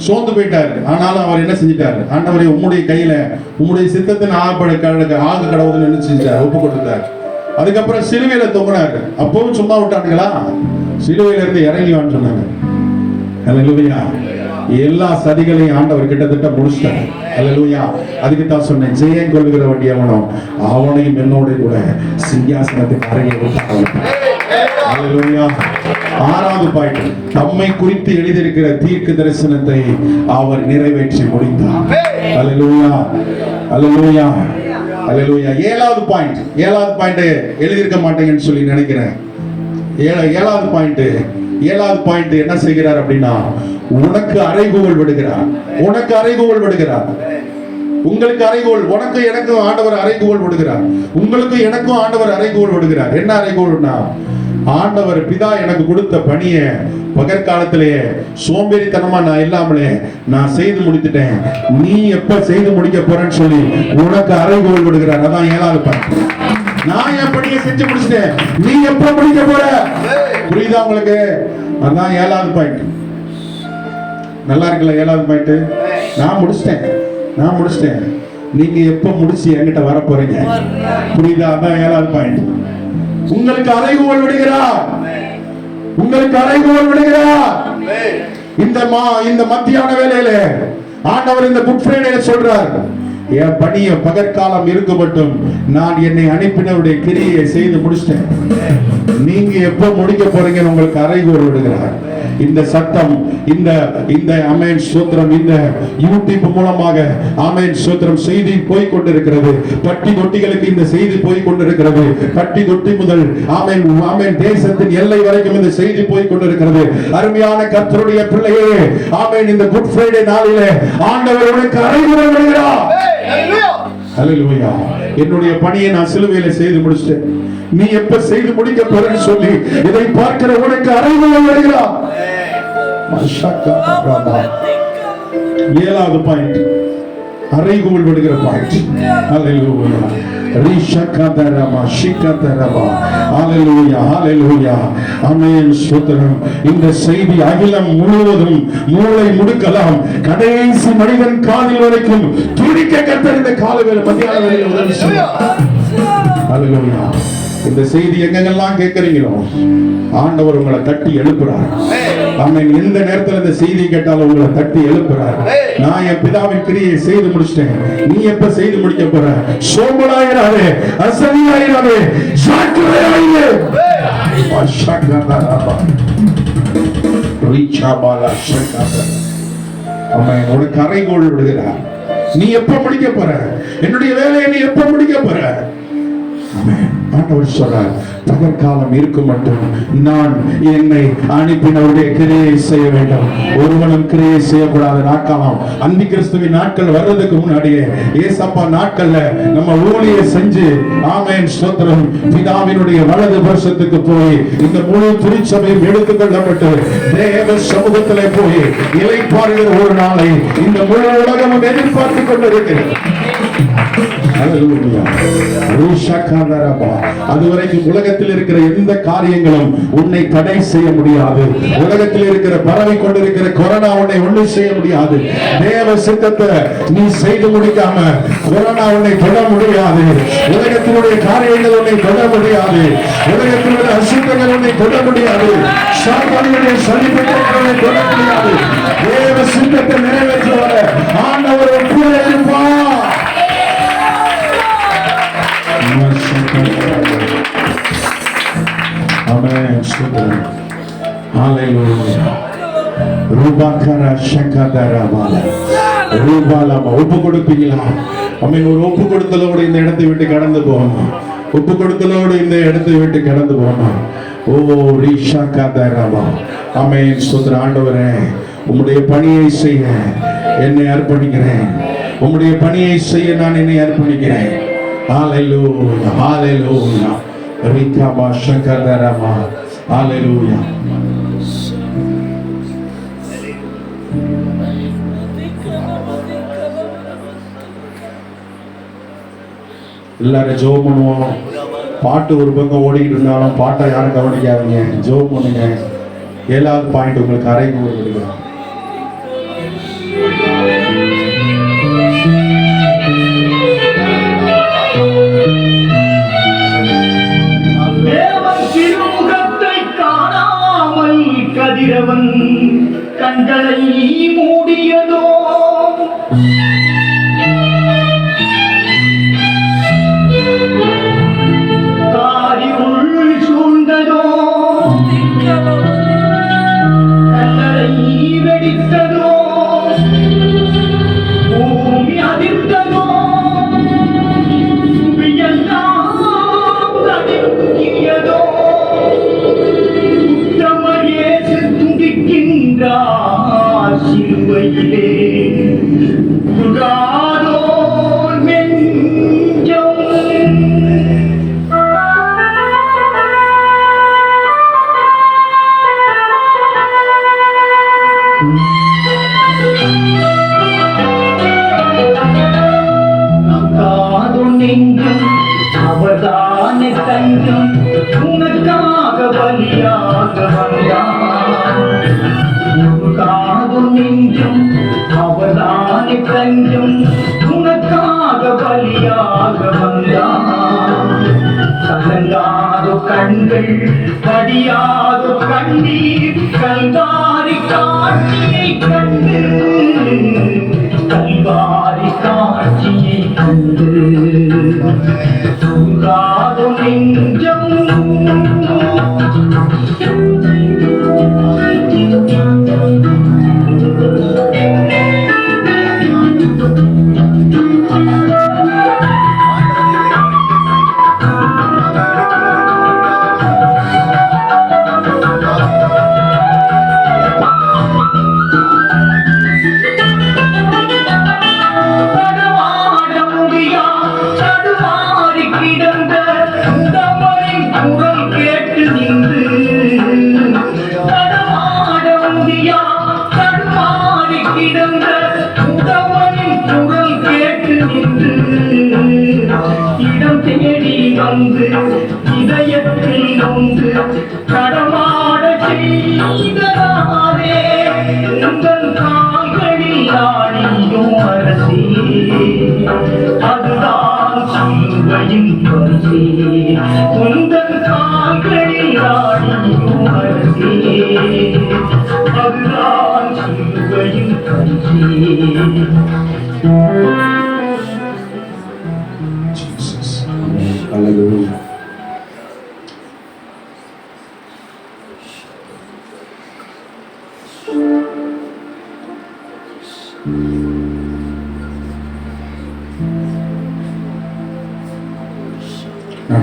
சோர்ந்து போயிட்டாரு, ஆனாலும் அவர் என்ன செஞ்சிட்டாரு, ஆண்டவரே உம்முடைய கையில உம்முடைய சித்தத்தின் ஆக கடவுள் நினைச்சிட்டார், ஒப்பு கொடுத்தார். அதுக்கப்புறம் சிலுவையில தொங்கினாரு, அப்பவும் சும்மா விட்டானுங்களா, சிலுவையில இருந்து இறங்கிவான்னு சொன்னாங்க. அல்லேலூயா. எல்லா சதிகளையும் ஆண்டவர் கிட்டத்தட்ட முடிச்சிட்டார். அல்லேலூயா. அதுக்கு தான் சொன்னேன், ஜெயம் கொள்ளுகிற வண்டியவனும் அவனையும் என்னோட கூட சிங்காசனத்துக்கு அருகே வைத்தார். அல்லேலூயா. ஆறாவது பாயிண்ட், தம்மை குறித்து எழுதியிருக்கிற தீர்க்க தரிசனத்தை அவர் நிறைவேற்றி முடித்தார். அல்லேலூயா, அல்லேலூயா, அல்லேலூயா. ஏழாவது பாயிண்ட் எழுதியிருக்க மாட்டேங்கன்னு சொல்லி நினைக்கிறேன். ஏழாவது பாயிண்ட் என்ன செய்கிறார் அப்படின்னா, உனக்கு அறைகூவல் விடுகிறார். உனக்கு அறைகூவல் விடுகிறார். உங்களுக்கு அறைகூவல், உனக்கு எனக்கும் ஆண்டவர் அறைகூவல் விடுகிறார். உங்களுக்கு எனக்கும் ஆண்டவர் அறைகூவல் விடுகிறார். என்ன அறைகூவல்னா, ஆண்டவர் பிதா எனக்கு கொடுத்த பணியை பகற்காலத்திலேயே சோம்பேறித்தனமா நான் இல்லாமலே நான் செய்து முடித்துட்டேன், நீ எப்ப செய்து முடிக்க போறேன்னு சொல்லி உனக்கு அறைகூவல் விடுகிறார். அதான் ஏழாவது பாயிண்ட். நான் என் பணியை செஞ்சு முடிச்சிட்டேன், நீ எப்ப முடிக்க போற, புரியுதா உங்களுக்கு? அதான் ஏழாவது பாயிண்ட். நல்லா இருக்குல்ல ஏழாவது பாயிண்ட்? நான் முடிச்சிட்டேன், நீங்க எப்ப முடிச்சு என்கிட்ட வர போறீங்க, புரியுதா? அதான் ஏழாவது பாயிண்ட். உங்களுக்கு அறைகூவல் விடுகிறார், உங்களுக்கு அறைகூவல் விடுகிறார். இந்த மத்தியான வேளையில ஆண்டவர் இந்த குட் ஃப்ரைடேல சொல்றார், என் பணியை பகற்காலம் இருக்க மட்டும் நான் என்னை அனுப்பினருடைய கிரியை செய்து முடிச்சிட்டேன், நீங்க எப்ப முடிக்க போறீங்கன்னு உங்களுக்கு அறைகூவல் விடுகிறார். இந்த சட்டம், இந்த ஆமென் ஸ்தோத்திரம், இந்த யூடியூப் மூலமாக ஆமென் ஸ்தோத்திரம் செய்தி போய் கொண்டிருக்கிறது. பட்டி தொட்டிகளுக்கு இந்த செய்தி போய் கொண்டிருக்கிறது. பட்டி தொட்டி முதல் ஆமென் தேசத்தின் எல்லை வரைக்கும் இந்த செய்தி போய் கொண்டிருக்கிறது. அருமையான கர்த்தருடைய பிள்ளையே, ஆமென் இந்த குட் ஃப்ரைடே நாளிலே ஆண்டவர் உனக்கு அறைகூவல் விடுகிறார். அல்லேலூயா. என்னுடைய பணியை நான் சிலுவையில செய்து முடிச்சிட்டேன், நீ எப்ப செய்து முடிக்க போறேன்னு சொல்லி இதை பார்க்கிற உனக்கு அறைகூவல் விடுகிறார். ஏழாவது பாயிண்ட், அறைகூவல் விடுகிற பாயிண்ட். அல்லேலூயா. ரிஷகதரமா ஷிகதரமா. அல்லேலூயா, அல்லேலூயா. ஆமென் ஸ்தோத்திரம். இந்த செய்தி அகிலம் முழுவதும் மூளை முடுக்கலாம் கடைசி மனிதன் காதில் வரைக்கும் துடிக்க கர்த்தர் இந்த காலவேளை மத்தியான வேளையில் உதவி செய்வார். அல்லேலூயா. இந்த செய்தி எங்கெங்கெல்லாம் கேட்கறீங்களோ ஆண்டவர் உங்களை தட்டி எழுப்புறார். ஆமென். எந்த நேரத்தில் இந்த செய்தி கேட்டாலும் உங்களை தட்டி எழுப்புறார். நான் என் பிதாவின் கிரியை செய்து முடிச்சிட்டேன், நீ எப்ப செய்து முடிக்க போற? சோம்பலாயிராதே, அசதியாயிராதே, ஜாக்கிரதையாயிரு. ஆமென். உனக்கு அறைகூவல் விடுகிறார். நீ எப்ப முடிக்க போற? என்னுடைய வேலையை நீ எப்ப முடிக்க போற? ஆமென். ஆண்டவர் சொல்றார், பகற்காலம் இருக்கும் மட்டும் நான் என்னை அனுப்பினவருடைய கிரியை செய்ய வேண்டும். ஒருவனும் கிரியை செய்யக்கூடாத நாட்காலம், அந்தி கிறிஸ்துவின் நாட்கள் வர்றதுக்கு முன்னாடியே ஏசப்பா நாட்கள்ல நம்ம ஊழிய செஞ்சு ஆமென் ஸ்தோத்திரம் பிதாவினுடைய வலது பரிசத்துக்கு போய் இந்த முழு திருச்சபையும் எடுத்துக்கொள்ளப்பட்டு தேவ சமூகத்திலே போய் இளைப்பாறுகிற ஒரு நாளை இந்த முழு உலகமும் எதிர்பார்த்து கொண்டிருக்கிறது. அதுவரைக்கும் உலகத்தில் இருக்கிற எந்த காரியங்களும் உன்னை தடை செய்ய முடியாது. உலகத்தில் இருக்கிற பரவி கொண்டிருக்கிற கொரோனா உன்னை ஒன்றும் செய்ய முடியாது. தேவ சித்தத்தை நீ செய்து முடிக்காம கொரோனா உன்னை தொட முடியாது. உலகத்தினுடைய காரியங்கள் உன்னை தொட முடியாது. உலகத்தினுடைய அசுத்தங்கள் உன்னை தொட முடியாது. சாத்தானுடைய சனிப்பட்டங்களை தொட முடியாது. தேவ சித்தத்தை நிறைவேற்றுவார ஆண்டவர் கூட இருப்பார். Amen. Hallelujah. ரூபாக்கரா ஷங்கதரபால ரூபாலமா ஒப்பு கொடுப்பீங்களா? ஆமென். ஒரு ஒப்பு கொடுத்தலோடு இந்த இடத்தை விட்டு கடந்து போகணும். ஒப்பு கொடுத்தலோடு இந்த இடத்தை விட்டு கடந்து போகணும். ஓ ரிஷாகதரபா. ஆமென். ஸ்தோத்திரம். ஆண்டவரே, உம்முடைய பணியை செய்ய என்னை அர்ப்பணிக்கிறேன். உம்முடைய பணியை செய்ய நான் என்னை அர்ப்பணிக்கிறேன். Hallelujah, hallelujah. Rikaba shakadarama. Hallelujah. எல்லாரும் ஜெபம் பண்ணுவோம். பாட்டு ஒரு பக்கம் ஓடிக்கிட்டு இருந்தாலும் பாட்டை யாரும் கவனிக்காதீங்க. ஜெபம் பண்ணுங்க. 7வது பாயிண்ட் உங்களுக்கு அறைக்கு கொடுக்கிறேன். கதிரவன் கண்களை மூடியதோ, காரிருள் சூழ்ந்ததோ, கல்லறை வெடித்ததோ, பூமி அதிர்ந்ததோ, புவியெல்லாம் நடுங்கியதோ, சிலுவையிலே புகாதோர் நெஞ்சம். காதோர் நெஞ்சம் அவர்தானே தஞ்சம், உனக்காக பலியாக வந்தார். காதும் நெஞ்சும் அவதானே தஞ்சம், உனக்காக பலியாக வந்தான். கலங்காதோ கண்கள் படியாதோ கண்ணீர், கல்வாரி காட்சியை கண்டு, கல்வாரி காட்சியை கண்டு. காதும் நெஞ்சம் இடம் தேடி வந்து இதயத்தில் நொந்து கடமாட செய்ததாரே, உங்கள் கால்களில் ஆடியும் அரசே, அதுதான் சிலுவையின் பரிசே. உங்கள் கால்களில் ஆடியும் அரசே, அதுதான் சிலுவையின் பரிசே. Hallelujah.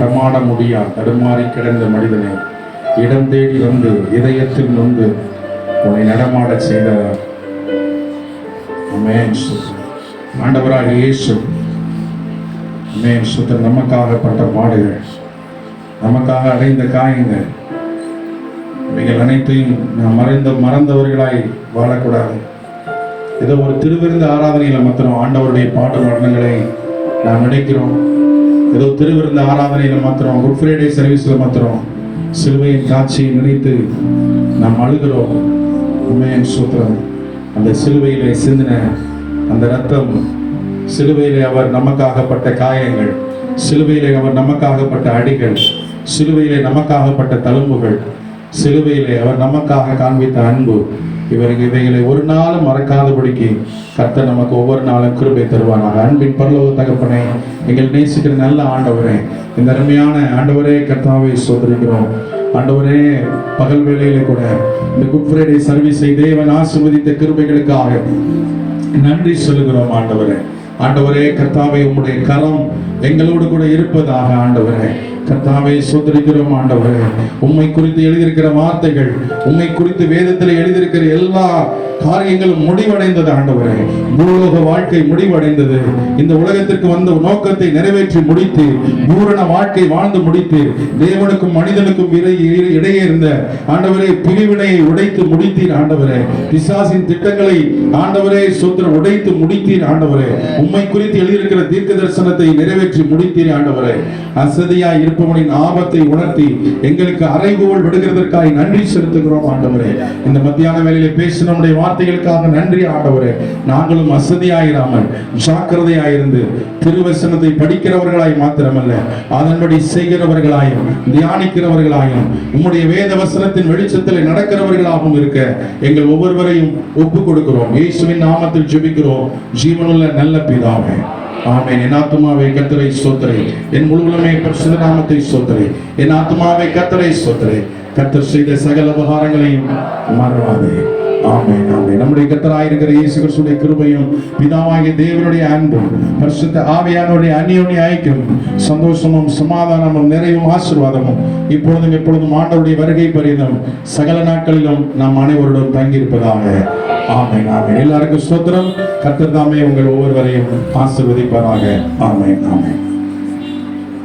நடமாட முடியா தடுமாறி கிடந்த மனிதனை இடம் தேடி வந்து இதயத்தில் நொந்து உன்னை நடமாட செய்தார். ஆமென். ஆண்டவராக இயேசு ஆமென். சுத்தர் நமக்காகப்பட்ட பாடுகள், நமக்காக அடைந்த காயங்கள், இவைகள் அனைத்தையும் நாம் மறந்தவர்களாய் வாழக்கூடாது. ஏதோ ஒரு திருவிருந்து ஆராதனையில் மாத்திரம் ஆண்டவருடைய பாட்டு நடனங்களை நாம் நினைக்கிறோம். ஏதோ திருவிருந்து ஆராதனையில் மாத்திரம், குட் ஃப்ரைடே சர்வீஸில் மாத்திரம் சிலுவையின் காட்சியை நினைத்து நாம் அழுகிறோம். உண்மையின் சூத்திரம், அந்த சிலுவையிலே சிந்தின அந்த ரத்தம், சிலுவையிலே அவர் நமக்காகப்பட்ட காயங்கள், சிலுவையிலே அவர் நமக்காகப்பட்ட அடிகள், சிலுவையிலே நமக்காகப்பட்ட தழும்புகள், சிலுவையிலே அவர் நமக்காக காண்பித்த அன்பு, இவைகளை ஒரு நாளும் மறக்காதபடிக்கு கர்த்தர் நமக்கு ஒவ்வொரு நாளும் கிருபை தருவானாக. அன்பின் பரலோக தகப்பனே, எங்கள் நேசிக்கிற நல்ல ஆண்டவரே, இந்த அருமையான ஆண்டவரே கர்த்தாவை ஸ்தோத்திரிக்கிறோம். ஆண்டவரே, பகல் வேளையிலே கூட இந்த குட் ஃப்ரைடே சர்வீஸை தேவன் ஆசீர்வதித்த கிருபைகளுக்காக நன்றி சொல்லுகிறோம். ஆண்டவரே, ஆண்டவரே கர்த்தாவே, உம்முடைய கரம் எங்களோடு கூட இருப்பதாக ஆண்டவரே கர்த்தாவே ஸ்தோத்திரிக்கிறோம். ஆண்டவரே, உம்மை குறித்து எழுதியிருக்கிற வார்த்தைகள், உம்மை குறித்து வேதத்தில் எழுதியிருக்கிற எல்லா காரியங்களும் முடிவடைந்தது. ஆண்டவரே, பூலோக வாழ்க்கை முடிவடைந்தது. இந்த உலகத்திற்கு வந்த நோக்கத்தை நிறைவேற்றி முடித்து பூரண வாழ்க்கை வாழ்ந்து முடித்து தேவனுக்கும் மனிதனுக்கும் இடையே இருந்த ஆண்டவரே பிரிவினையை உடைத்து முடித்தீர். ஆண்டவரே, பிசாசின் திட்டங்களை ஆண்டவரே ஸ்தோத்திரம் உடைத்து முடித்தீர். ஆண்டவரே, உம்மை குறித்து எழுதியிருக்கிற தீர்க்க தரிசனத்தை நிறைவேற்றி முடித்தீர். ஆண்டவரே, அசதியாய் இருப்பவனின் ஆபத்தை உணர்த்தி எங்களுக்கு அறைகோல் விடுகிறதற்காக நன்றி செலுத்துகிறோம். ஆண்டவரே, இந்த மத்தியான வேளையிலே பேசின நம்முடைய வார்த்தைகளுக்காக நன்றி. ஆண்டவரே, நாங்களும் அசதியாயிராமல் ஜாக்கிரதையாயிருந்து திருவசனத்தை படிக்கிறவர்களாய் மாத்திரமல்ல, அதன்படி செய்கிறவர்களாயும் தியானிக்கிறவர்களாயும் உம்முடைய வேத வசனத்தின் வெளிச்சத்தில் நடக்கிறவர்களாகவும் இருக்க எங்கள் ஒவ்வொருவரையும் ஒப்புக் கொடுக்கிறோம். இயேசுவின் நாமத்தில் ஜெபிக்கிறோம் ஜீவனுள்ள நல்ல பிதாவே, ஆமென். என் ஆத்துமாவே கர்த்தரை ஸ்தோத்திரி, என் முழுவதுமே பரிசுத்த நாமத்தை ஸ்தோத்திரி. என் ஆத்துமாவே கர்த்தரை ஸ்தோத்திரி, கர்த்தர் செய்த சகல உபகாரங்களையும் மறவாதே. ஆமென், ஆமென். நம்முடைய கர்த்தராயிருக்கிற இயேசு கிறிஸ்துவின் கிருபையும் பிதாவாகிய தேவனுடைய அன்பும் பரிசுத்த ஆவியானவருடைய அந்யோன்ய ஐக்கியமும் சந்தோஷமும் சமாதானமும் நிறைவும் ஆசீர்வாதமும் இப்பொழுதும் எப்பொழுதும் ஆண்டவருடைய வருகை பரியந்தம் சகல நாட்களிலும் நாம் அனைவருடன் தங்கியிருப்பதாக. ஆமென், ஆமென். எல்லாருக்கும் ஸ்தோத்திரம். கர்த்தர் தாமே உங்கள் ஒவ்வொருவரையும் ஆசீர்வதிப்பாராக. ஆமென், ஆமென்.